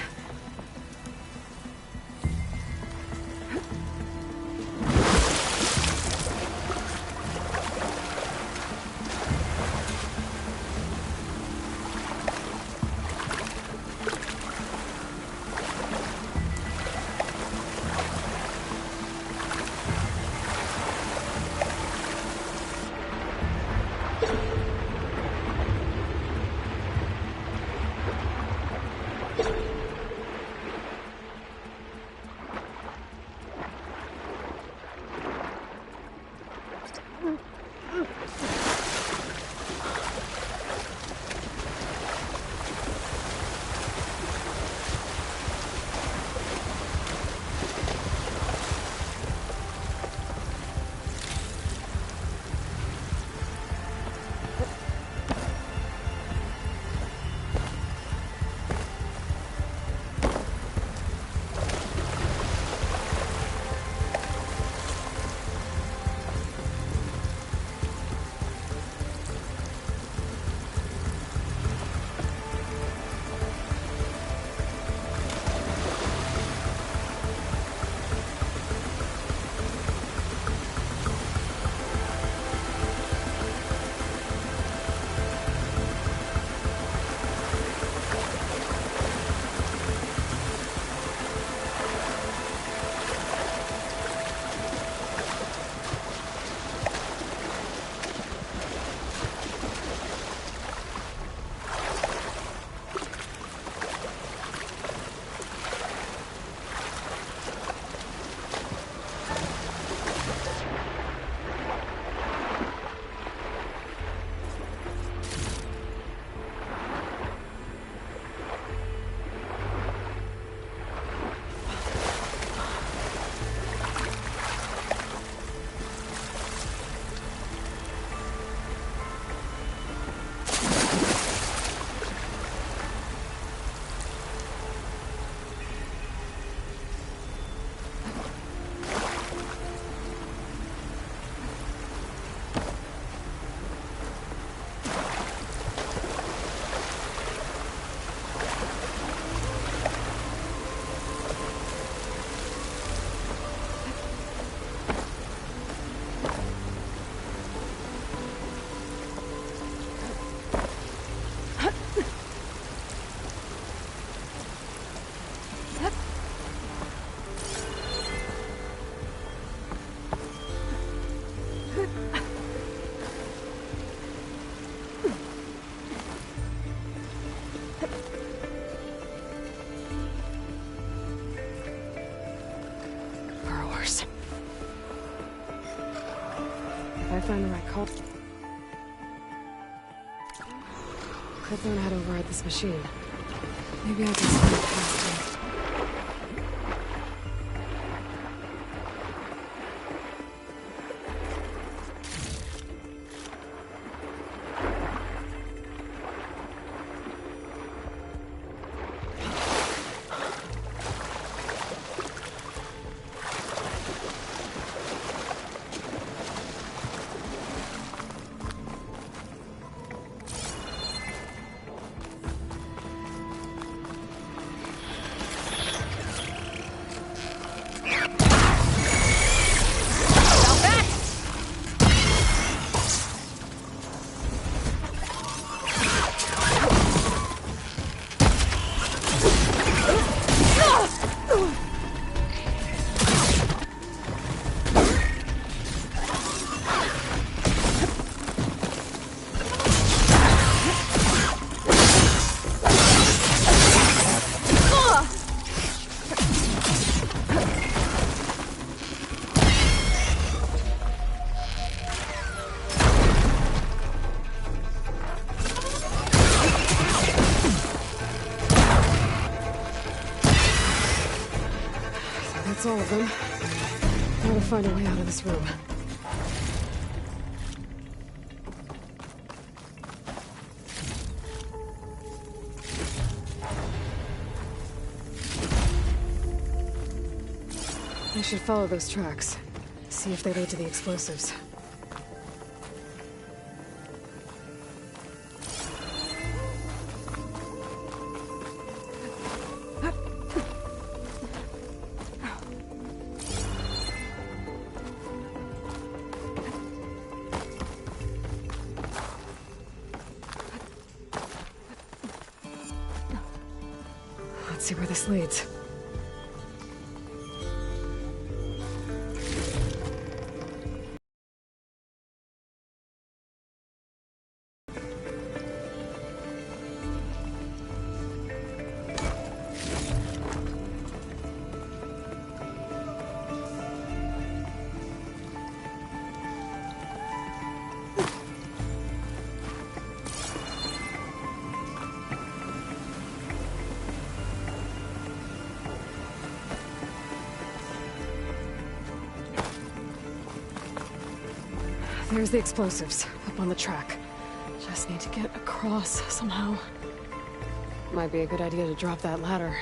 Could learn how to override this machine. Maybe I can sneak past it. That's all of them. Gotta find a way out of this room. I should follow those tracks. See if they lead to the explosives. Let's see where this leads. There's the explosives, up on the track. Just need to get across somehow. Might be a good idea to drop that ladder.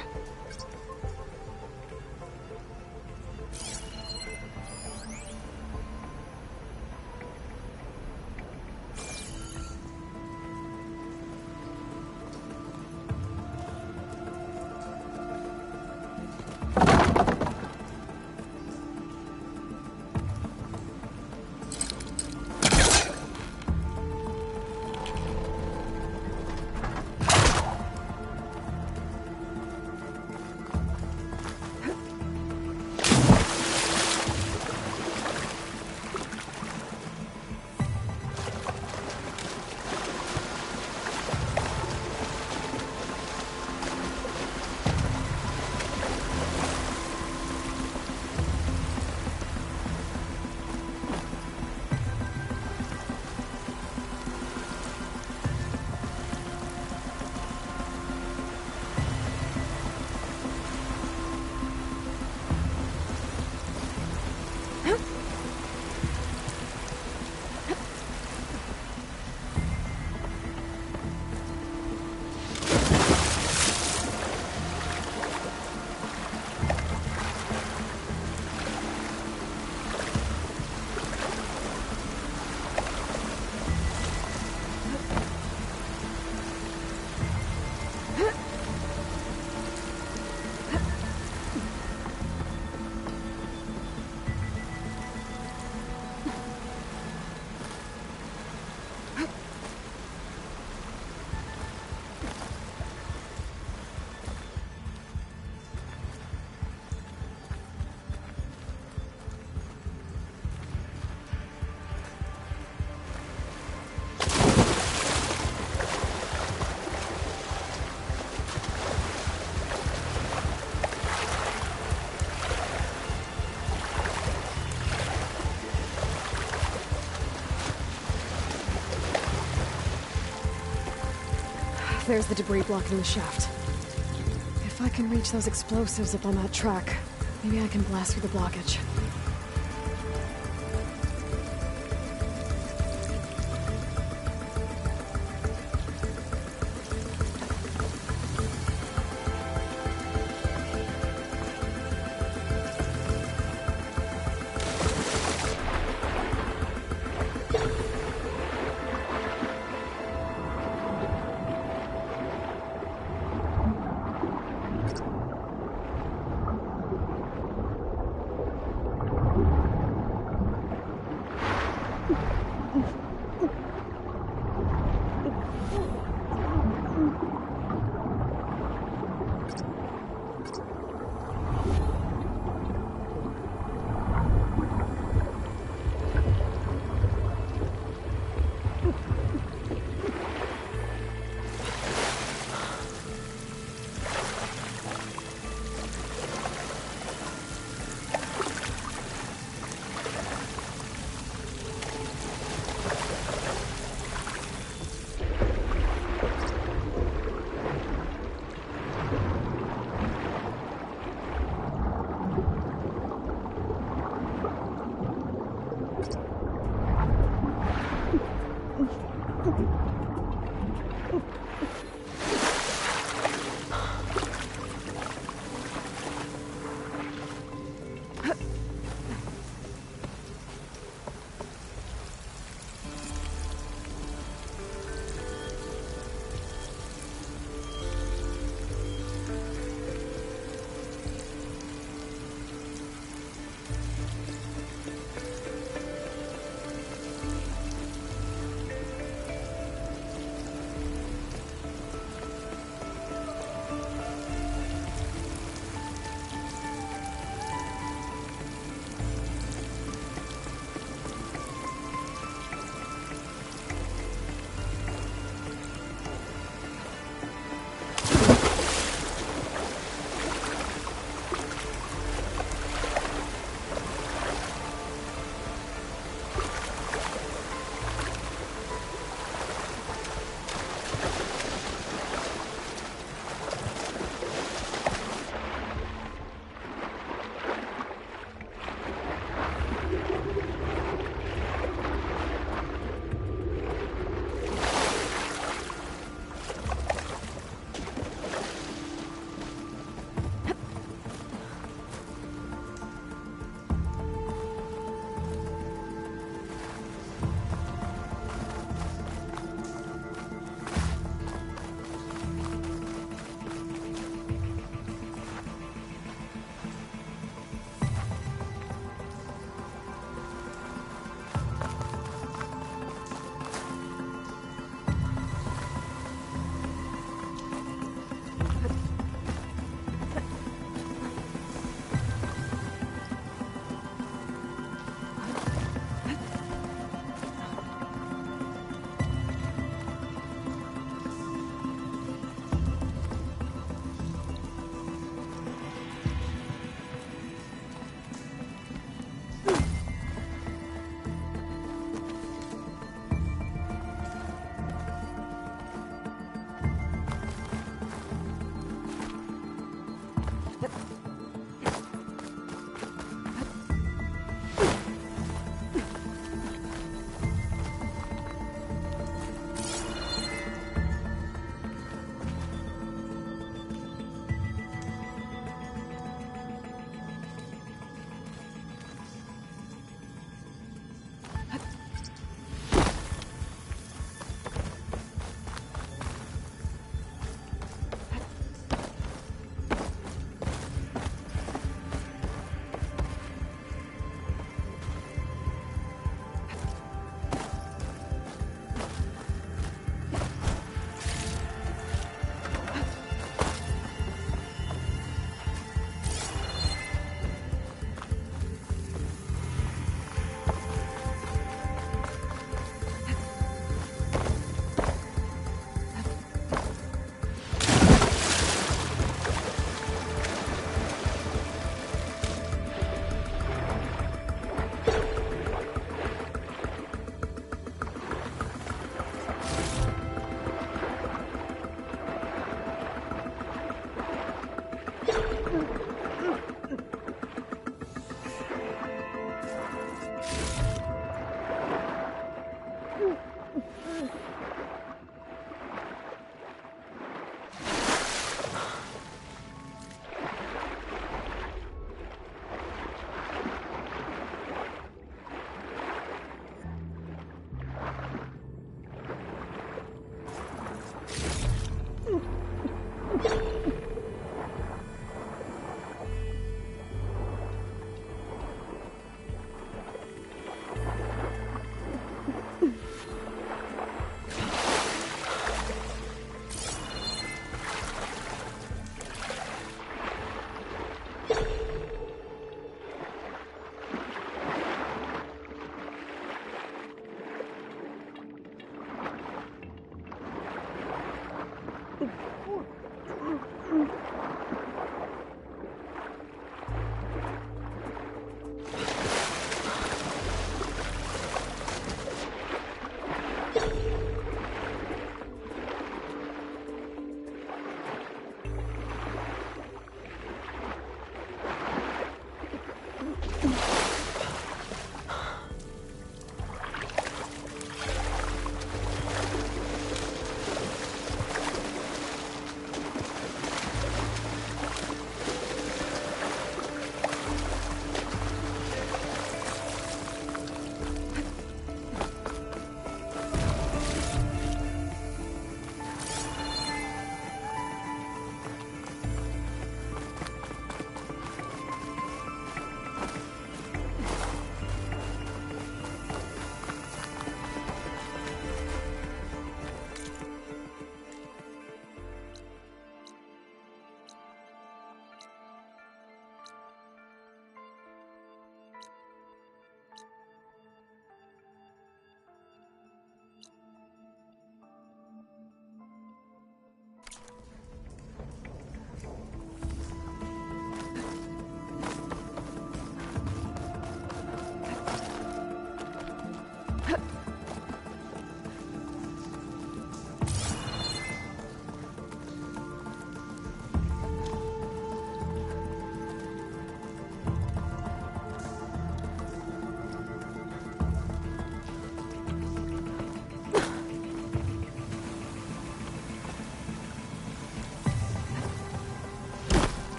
clears the debris blocking the shaft. If I can reach those explosives up on that track, maybe I can blast through the blockage.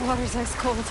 Water's ice cold.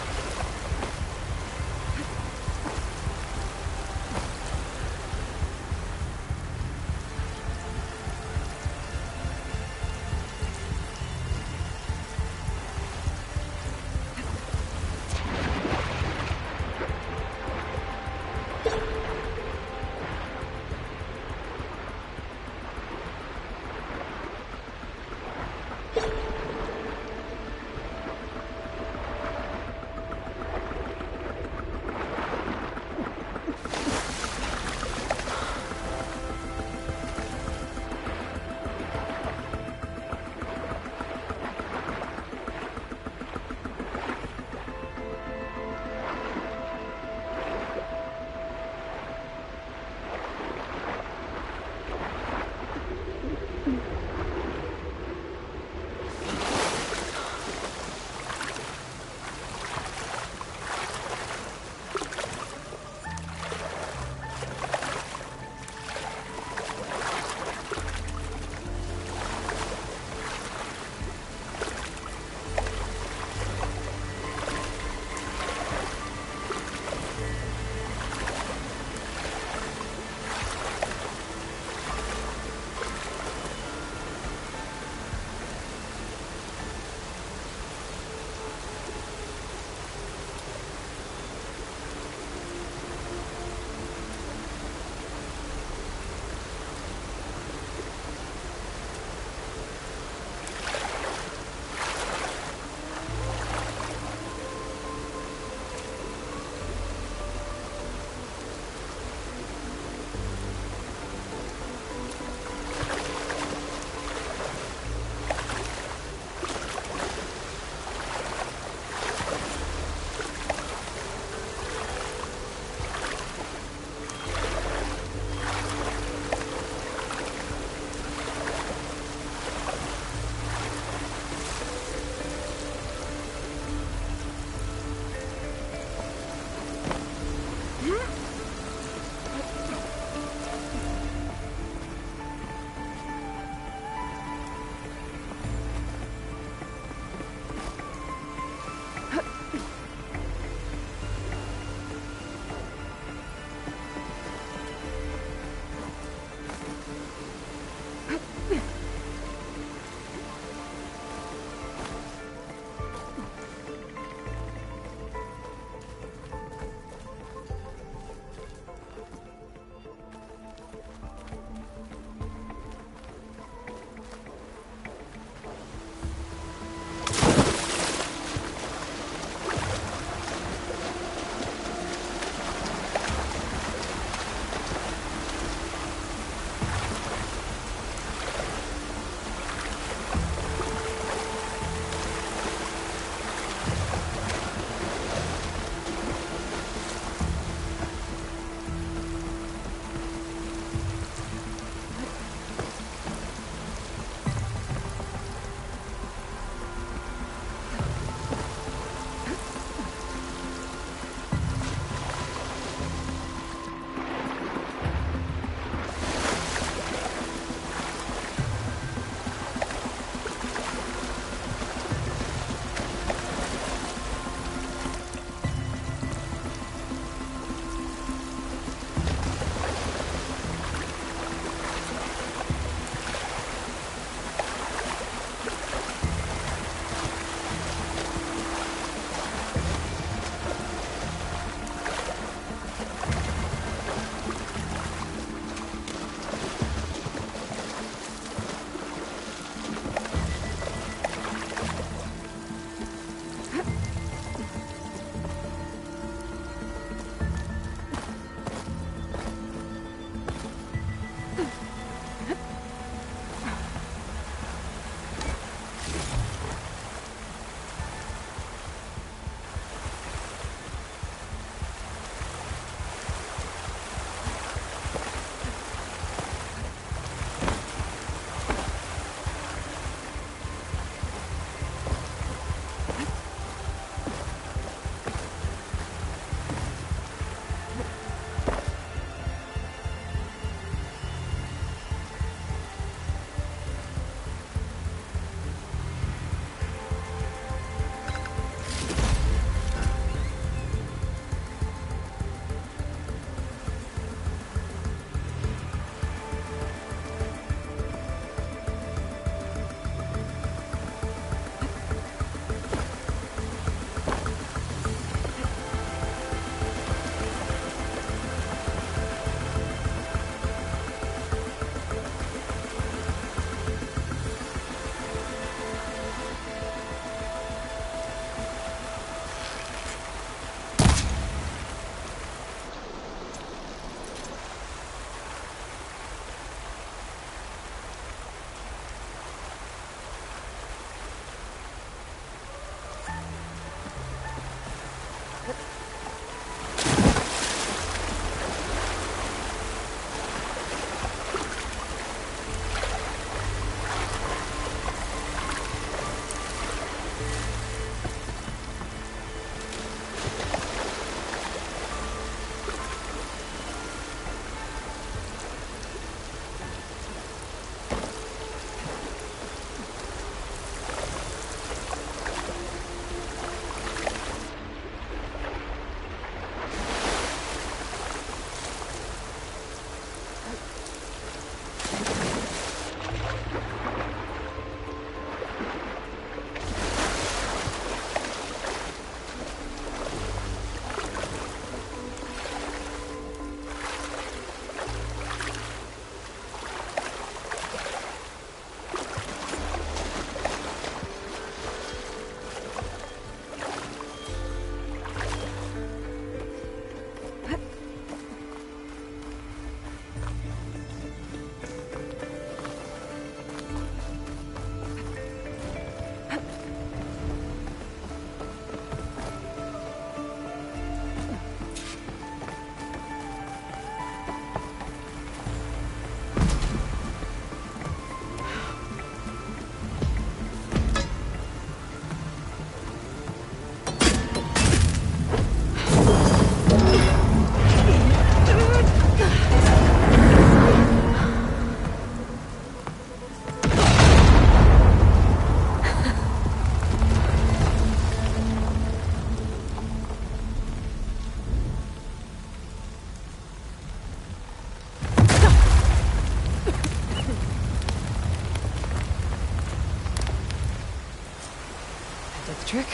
Did the trick.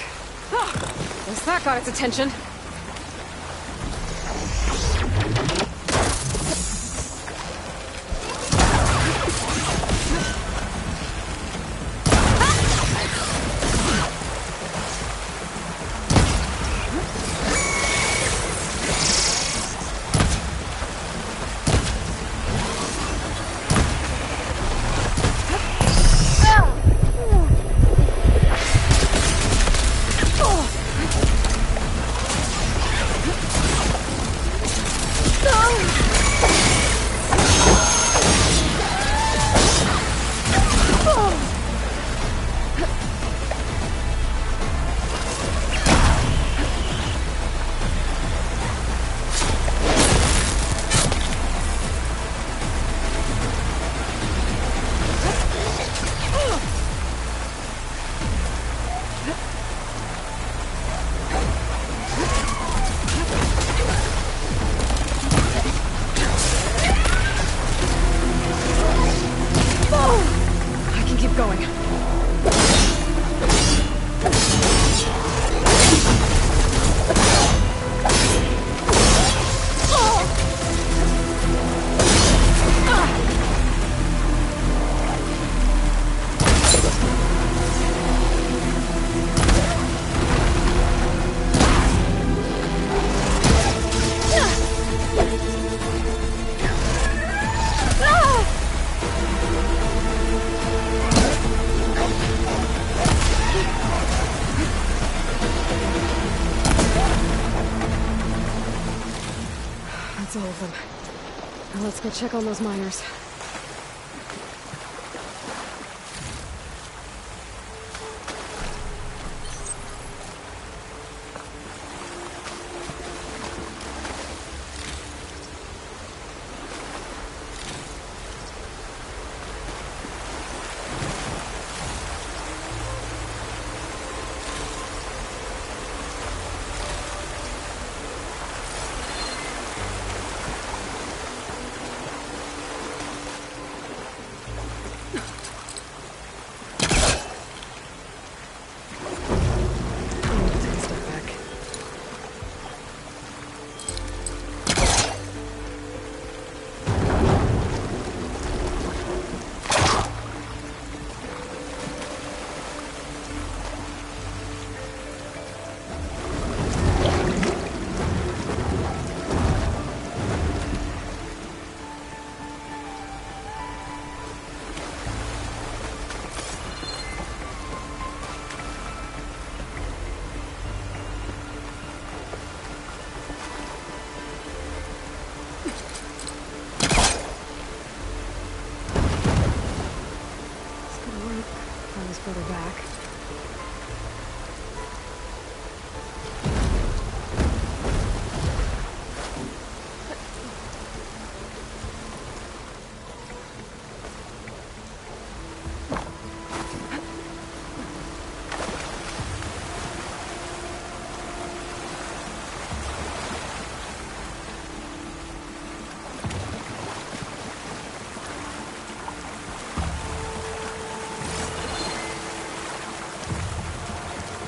Ah, guess that got its attention. That's all of them. Now let's go check on those miners. Further back.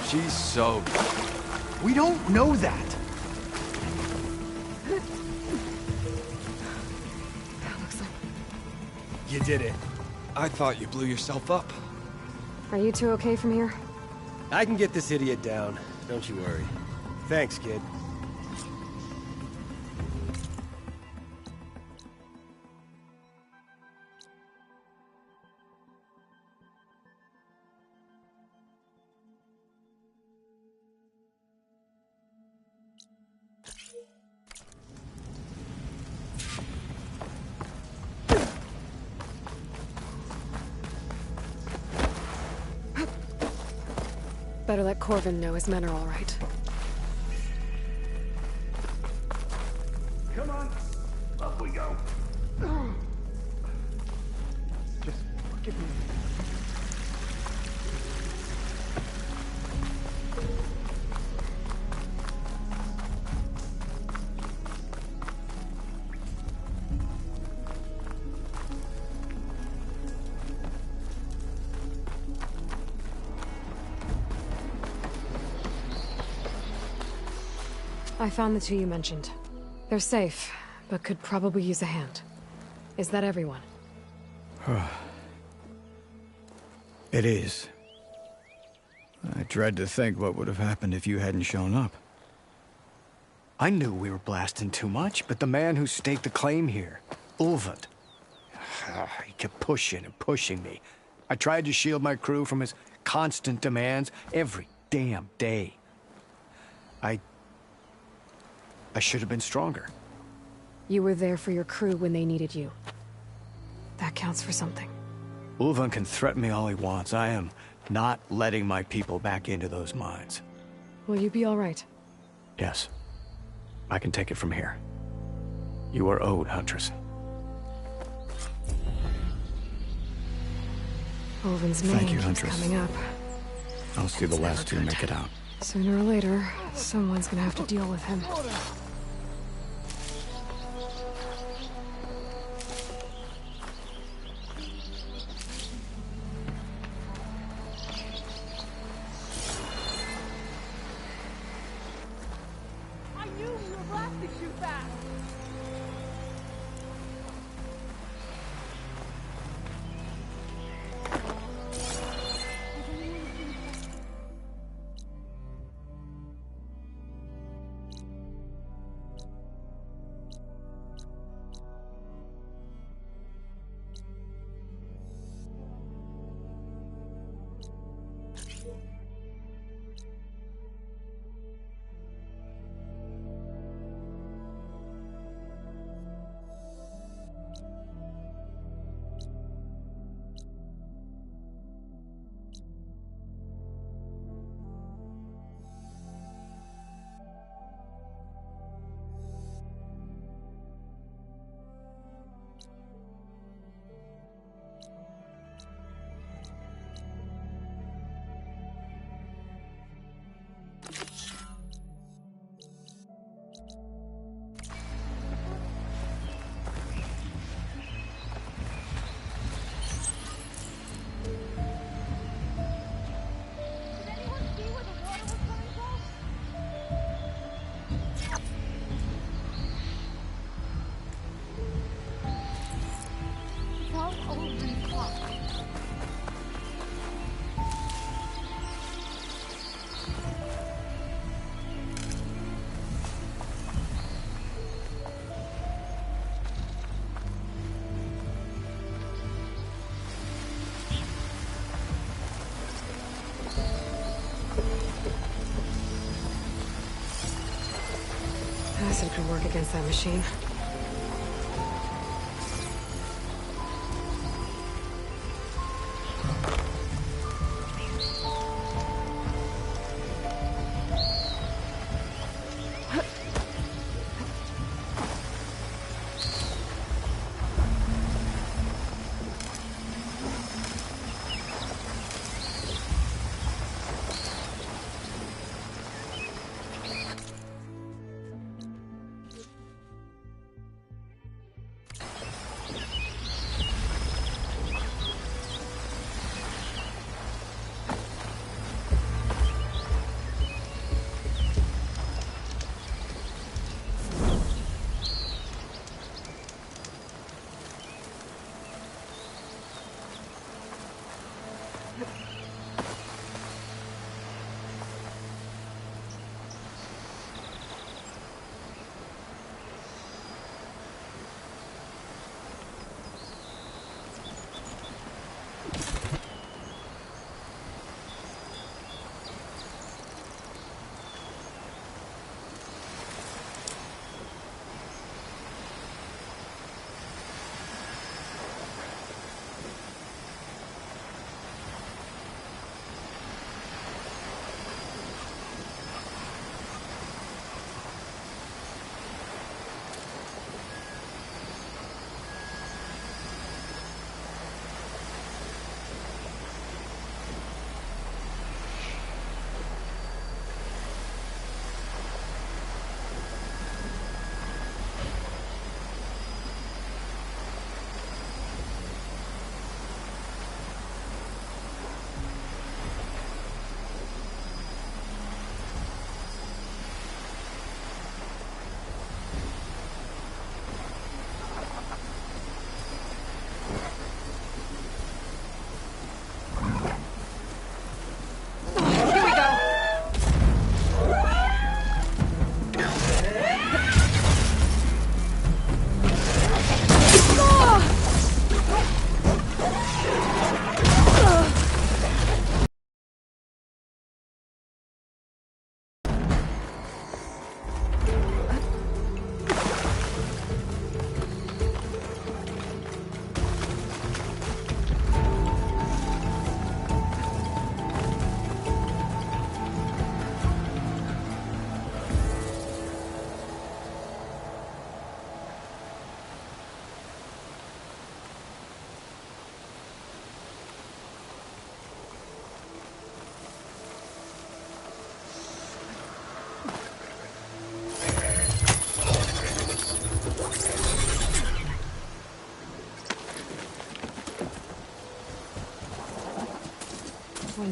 She's so... We don't know that. Looks like... You did it. I thought you blew yourself up. Are you two okay from here? I can get this idiot down. Don't you worry. Thanks, kid. Better let Corvin know his men are all right. Come on, up we go. Just forgive me. I found the two you mentioned. They're safe, but could probably use a hand. Is that everyone? It is. I dread to think what would have happened if you hadn't shown up. I knew we were blasting too much, but the man who staked the claim here, Ulvund, he kept pushing and pushing me. I tried to shield my crew from his constant demands every damn day. I should have been stronger. You were there for your crew when they needed you. That counts for something. Ulvund can threaten me all he wants. I am not letting my people back into those mines. Will you be all right? Yes. I can take it from here. You are owed, Huntress. Ulvund's Thank name you, keeps Huntress. coming up. I'll see the last two make it out. Sooner or later, someone's gonna have to deal with him. Acid could work against that machine.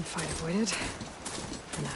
gunfight avoided. For now.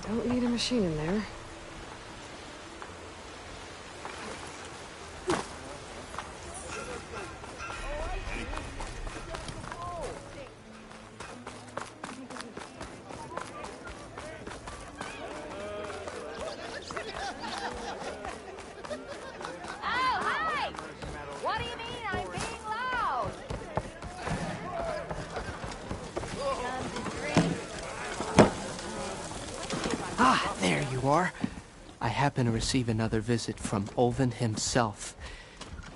Don't need a machine in there. What do you mean I'm being loud? Ah, there you are. I happen to receive another visit from Olvin himself.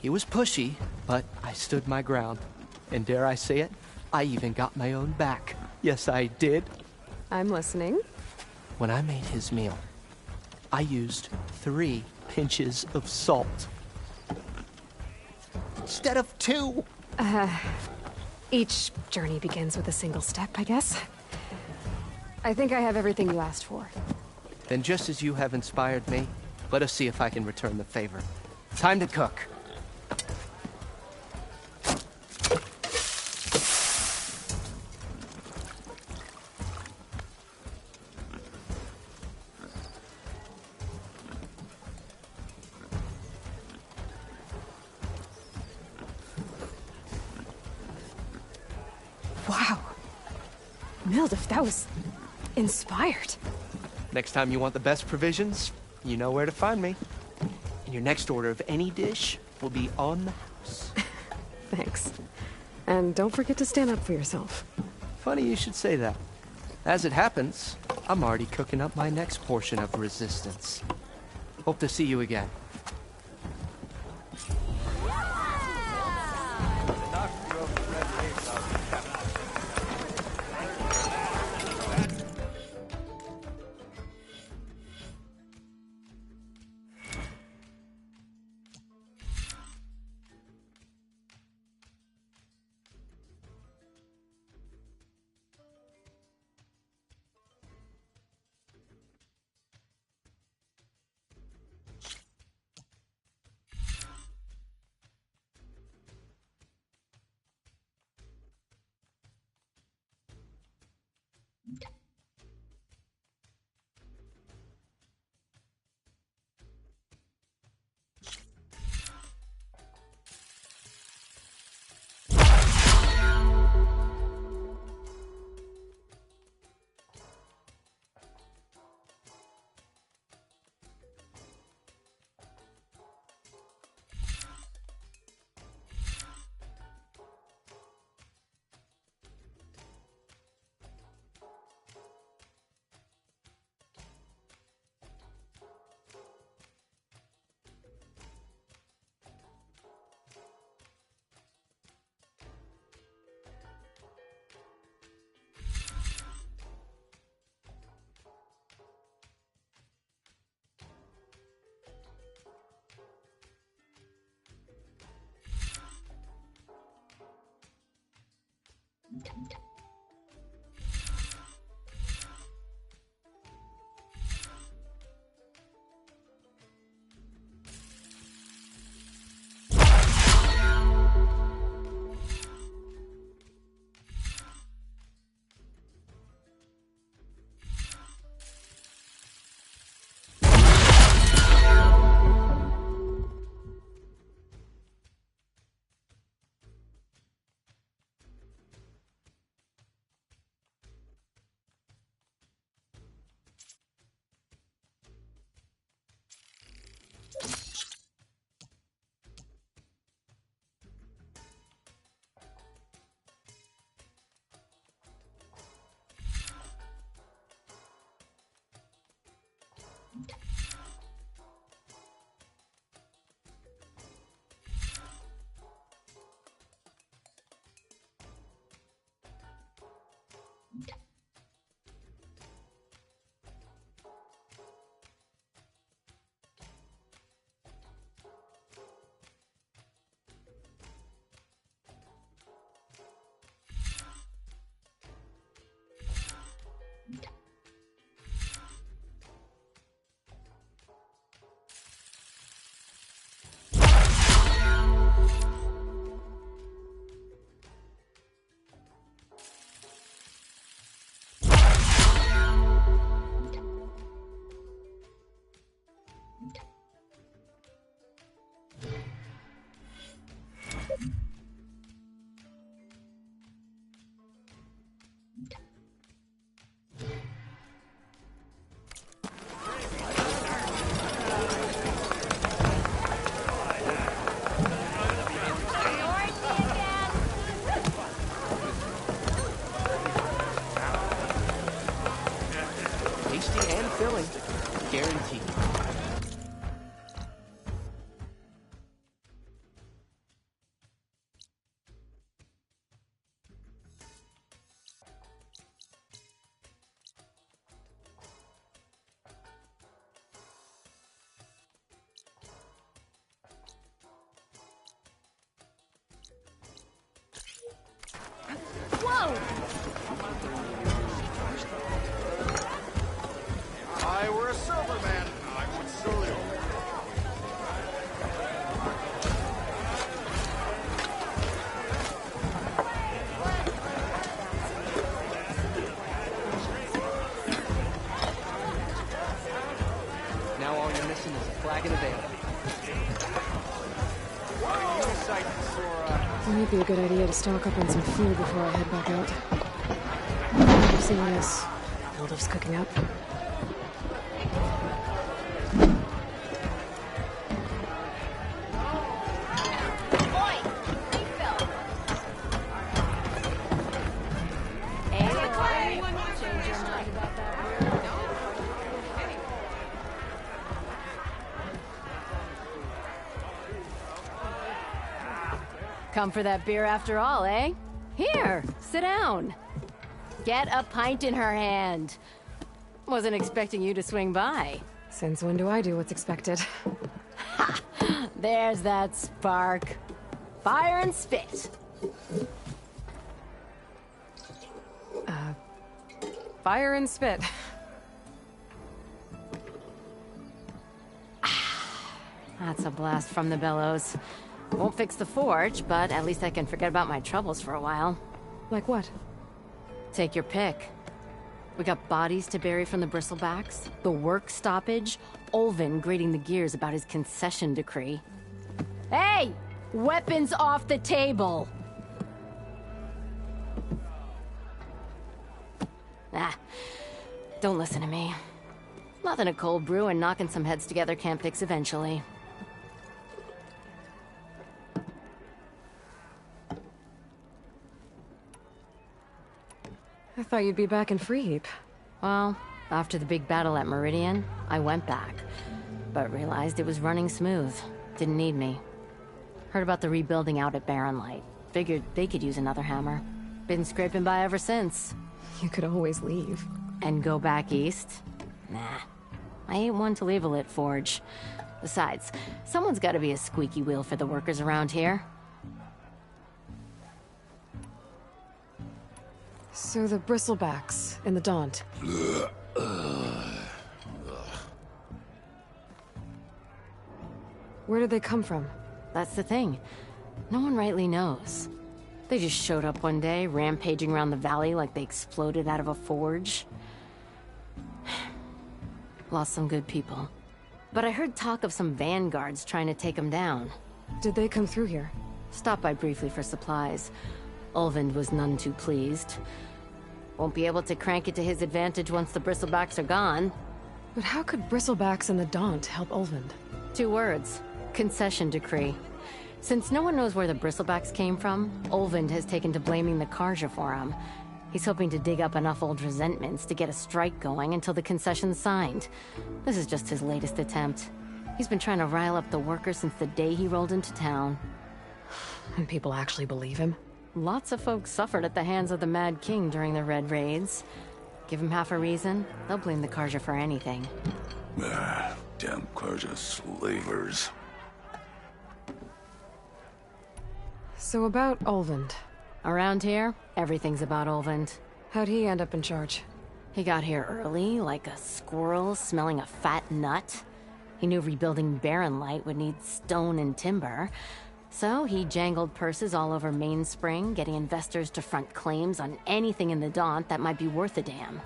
He was pushy, but I stood my ground. And dare I say it, I even got my own back. Yes, I did. I'm listening. When I made his meal, I used 3 pinches of salt. Instead of 2. Each journey begins with a single step, I guess. I think I have everything you asked for. Then just as you have inspired me, let us see if I can return the favor. Time to cook. Wow. Mildef, that was inspired. Next time you want the best provisions, you know where to find me. And your next order of any dish will be on the house. Thanks. And don't forget to stand up for yourself. Funny you should say that. As it happens, I'm already cooking up my next portion of resistance. Hope to see you again. Tasty and filling. Guaranteed. If I were a silver man, I would salute. Now all you're missing is a flagon of ale. It might be a good idea to stock up on some food before I head back out. You see what this build-up's cooking up? Come for that beer after all, eh? Here, sit down. Get a pint in her hand. Wasn't expecting you to swing by. Since when do I do what's expected? Ha! There's that spark. Fire and spit. Fire and spit. That's a blast from the bellows. Won't fix the forge, but at least I can forget about my troubles for a while. Like what? Take your pick. We got bodies to bury from the bristlebacks, the work stoppage, Olvin grating the gears about his concession decree. Hey! Weapons off the table! Don't listen to me. Nothing a cold brew and knocking some heads together can't fix eventually. I thought you'd be back in Freeheap. Well, after the big battle at Meridian, I went back, but realized it was running smooth. Didn't need me. Heard about the rebuilding out at Barren Light. Figured they could use another hammer. Been scraping by ever since. You could always leave. And go back east? Nah. I ain't one to leave a lit forge. Besides, someone's gotta be a squeaky wheel for the workers around here. So the bristlebacks in the Daunt. Where did they come from? That's the thing. No one rightly knows. They just showed up one day, rampaging around the valley like they exploded out of a forge. Lost some good people. But I heard talk of some vanguards trying to take them down. Did they come through here? Stopped by briefly for supplies. Ulvund was none too pleased. Won't be able to crank it to his advantage once the bristlebacks are gone. But how could bristlebacks and the Daunt help Ulvund? 2 words. Concession decree. Since no one knows where the bristlebacks came from, Ulvund has taken to blaming the Karja for them. He's hoping to dig up enough old resentments to get a strike going until the concession's signed. This is just his latest attempt. He's been trying to rile up the workers since the day he rolled into town. And people actually believe him? Lots of folks suffered at the hands of the Mad King during the Red Raids. Give him half a reason, they'll blame the Karja for anything. Damn Karja slavers. So about Olvend. Around here, everything's about Olvend. How'd he end up in charge? He got here early, like a squirrel smelling a fat nut. He knew rebuilding Barren Light would need stone and timber. So he jangled purses all over Mainspring, getting investors to front claims on anything in the Daunt that might be worth a damn.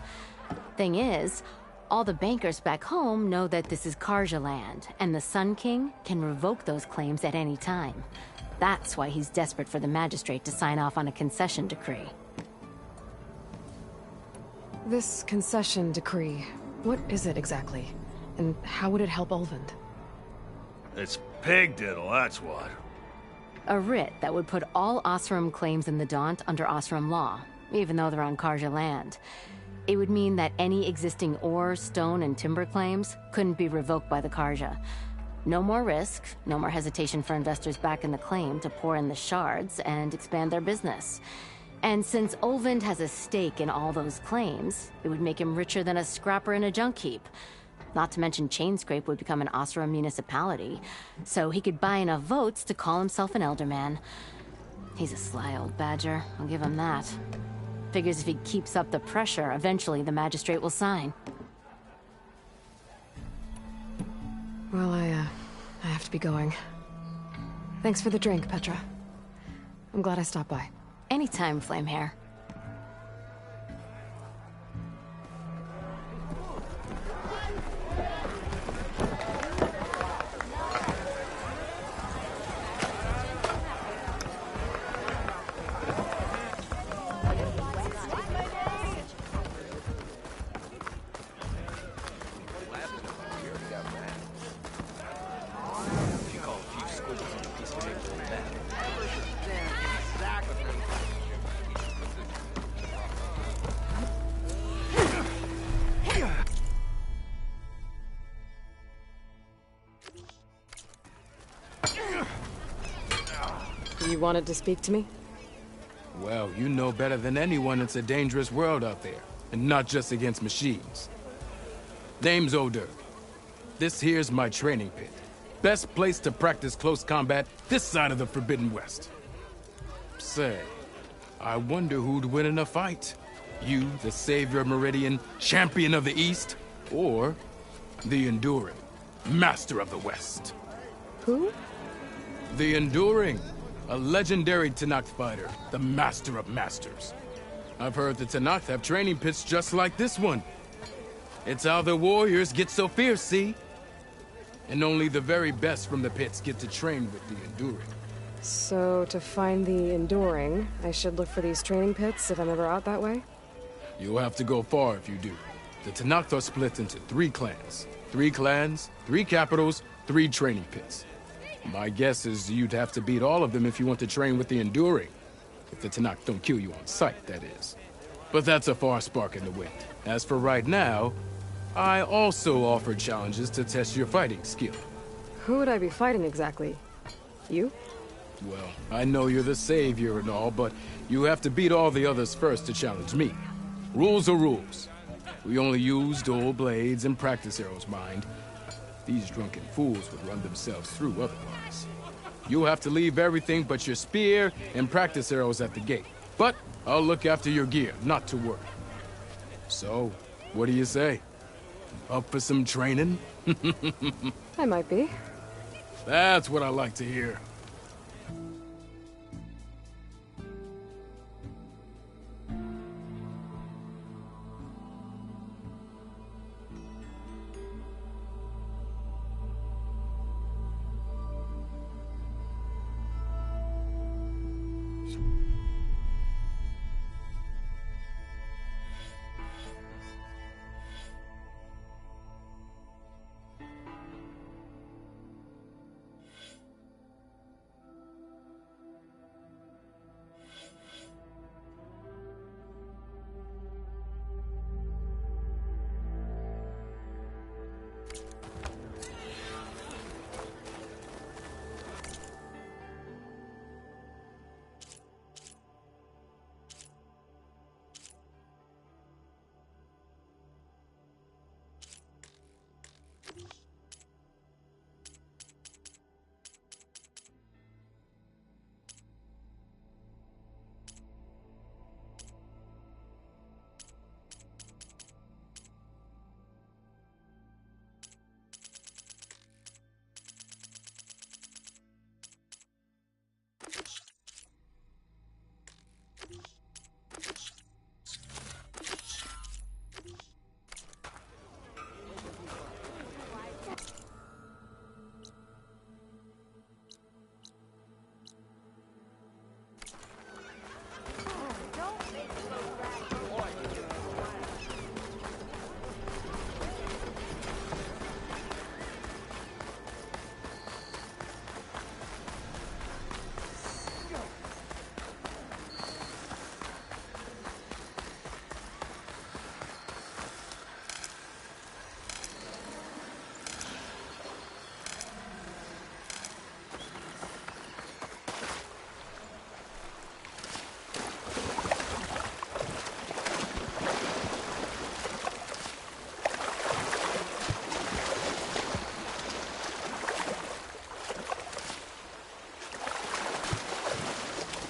Thing is, all the bankers back home know that this is Karja land, and the Sun King can revoke those claims at any time. That's why he's desperate for the magistrate to sign off on a concession decree. This concession decree, what is it exactly? And how would it help Olvend? It's pig diddle, that's what. A writ that would put all Osram claims in the Daunt under Osram law, even though they're on Karja land. It would mean that any existing ore, stone, and timber claims couldn't be revoked by the Karja. No more risk, no more hesitation for investors back in the claim to pour in the shards and expand their business. And since Olvend has a stake in all those claims, it would make him richer than a scrapper in a junk heap. Not to mention Chainscrape would become an Osram municipality, so he could buy enough votes to call himself an elderman. He's a sly old badger, I'll give him that. Figures if he keeps up the pressure, eventually the magistrate will sign. Well, I have to be going. Thanks for the drink, Petra. I'm glad I stopped by. Anytime, Flamehair. You wanted to speak to me? Well, you know better than anyone it's a dangerous world out there, and not just against machines. Name's O'Dirk. This here's my training pit. Best place to practice close combat this side of the Forbidden West. Say, I wonder who'd win in a fight. You, the savior of Meridian, champion of the East, or the Enduring, master of the West. Who? The Enduring, a legendary Tenakth fighter, the master of masters. I've heard the Tenakth have training pits just like this one. It's how the warriors get so fierce, see? And only the very best from the pits get to train with the Enduring. So, to find the Enduring, I should look for these training pits if I'm ever out that way? You'll have to go far if you do. The Tenakth are split into 3 clans. 3 clans, 3 capitals, 3 training pits. My guess is you'd have to beat all of them if you want to train with the Enduring. If the Tenakth don't kill you on sight, that is. But that's a far spark in the wind. As for right now, I also offer challenges to test your fighting skill. Who would I be fighting exactly? You? Well, I know you're the savior and all, but you have to beat all the others first to challenge me. Rules are rules. We only use dual blades and practice arrows, mind. These drunken fools would run themselves through otherwise. You'll have to leave everything but your spear and practice arrows at the gate. But I'll look after your gear, not to worry. So, what do you say? Up for some training? I might be. That's what I like to hear.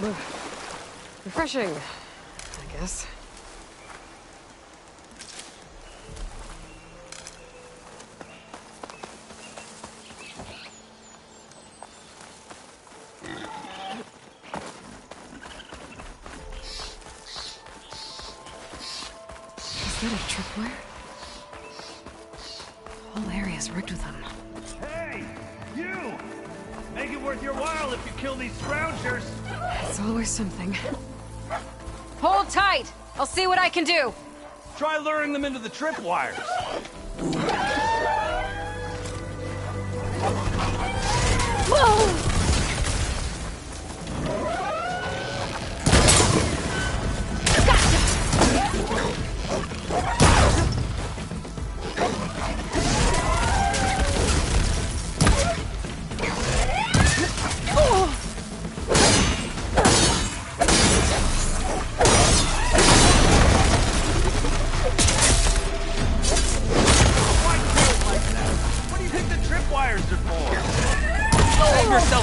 Refreshing, I guess. Is that a tripwire? The whole area's rigged with them. Hey! You! Make it worth your while if you kill these scroungers! It's always something. Hold tight! I'll see what I can do! Try luring them into the tripwires. Whoa!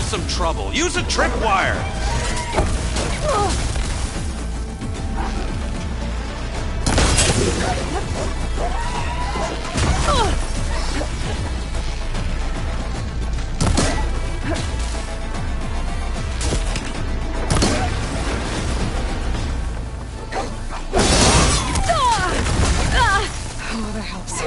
Some trouble. Use a tripwire. Oh, that helps.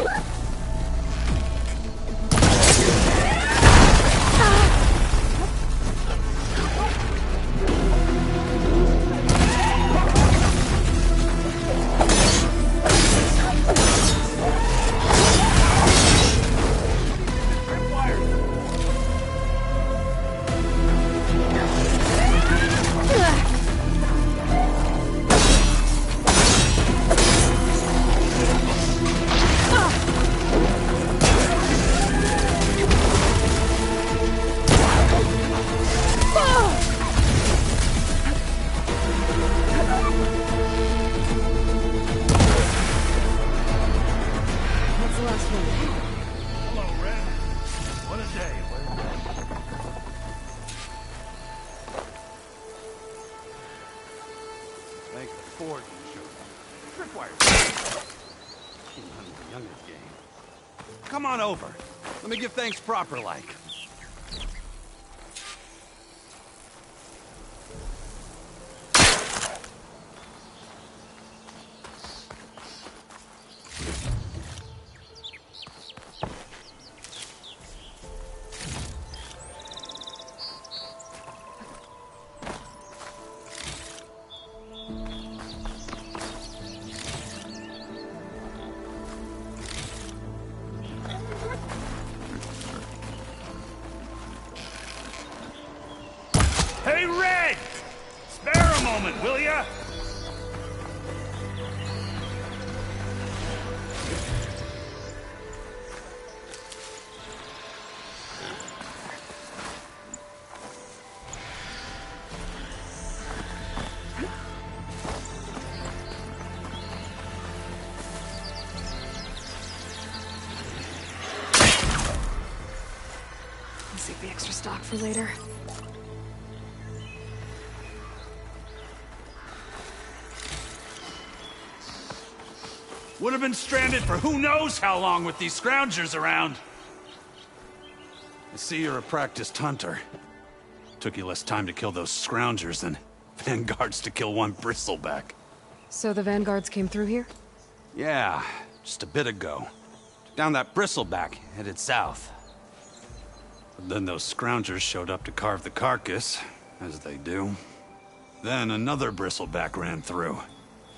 Come on over. Let me give thanks proper like. Hey, Red! Spare a moment, will ya? I'll save the extra stock for later. Would have been stranded for who knows how long with these scroungers around. I see you're a practiced hunter. Took you less time to kill those scroungers than vanguards to kill one bristleback. So the vanguards came through here? Yeah, just a bit ago. Took down that bristleback, headed south. But then those scroungers showed up to carve the carcass, as they do. Then another bristleback ran through.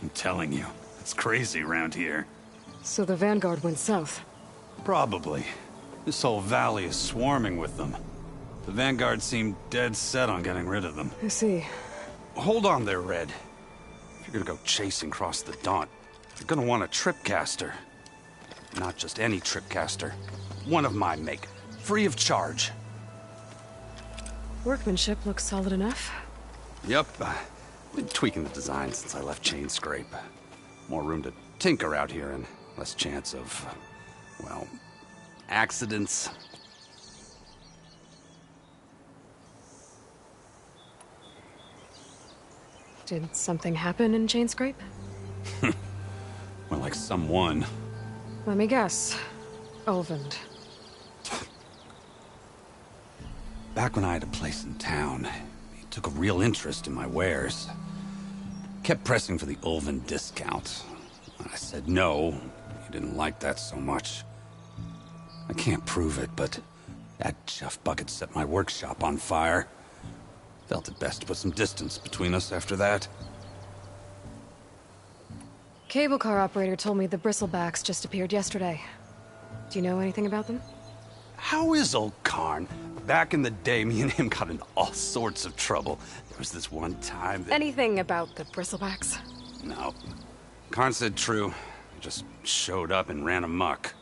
I'm telling you. It's crazy around here. So the vanguard went south? Probably. This whole valley is swarming with them. The vanguard seemed dead set on getting rid of them. I see. Hold on there, Red. If you're gonna go chasing across the Daunt, you're gonna want a tripcaster. Not just any tripcaster. One of my make. Free of charge. Workmanship looks solid enough. Yep. Been tweaking the design since I left Chain Scrape. More room to tinker out here and less chance of, well, accidents. Did something happen in Chain Scrape? More like someone. Let me guess. Olvend. Back when I had a place in town, he took a real interest in my wares. Kept pressing for the Olvend discount. When I said no, he didn't like that so much. I can't prove it, but that chuff bucket set my workshop on fire. Felt it best to put some distance between us after that. Cable car operator told me the bristlebacks just appeared yesterday. Do you know anything about them? How is old Karn? Back in the day, me and him got into all sorts of trouble. There was this one time that... Anything about the bristlebacks? No. Karn said true. He just showed up and ran amok.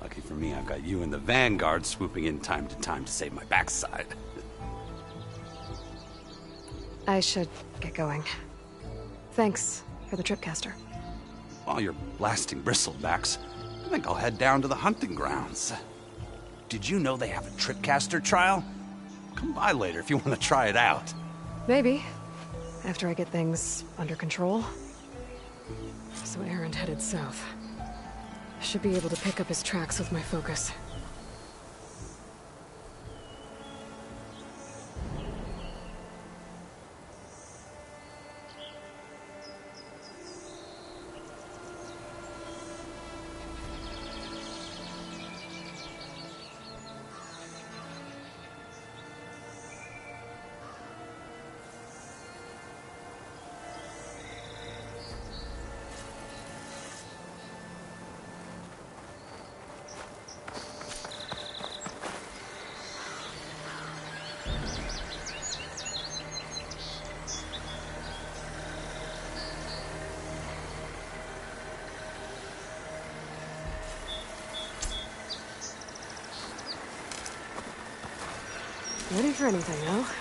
Lucky for me, I've got you and the Vanguard swooping in time to time to save my backside. I should get going. Thanks for the tripcaster. While you're blasting bristlebacks, I think I'll head down to the hunting grounds. Did you know they have a tripcaster trial? Come by later if you want to try it out. Maybe. After I get things under control. So Aaron headed south. I should be able to pick up his tracks with my focus. Ready for anything, huh?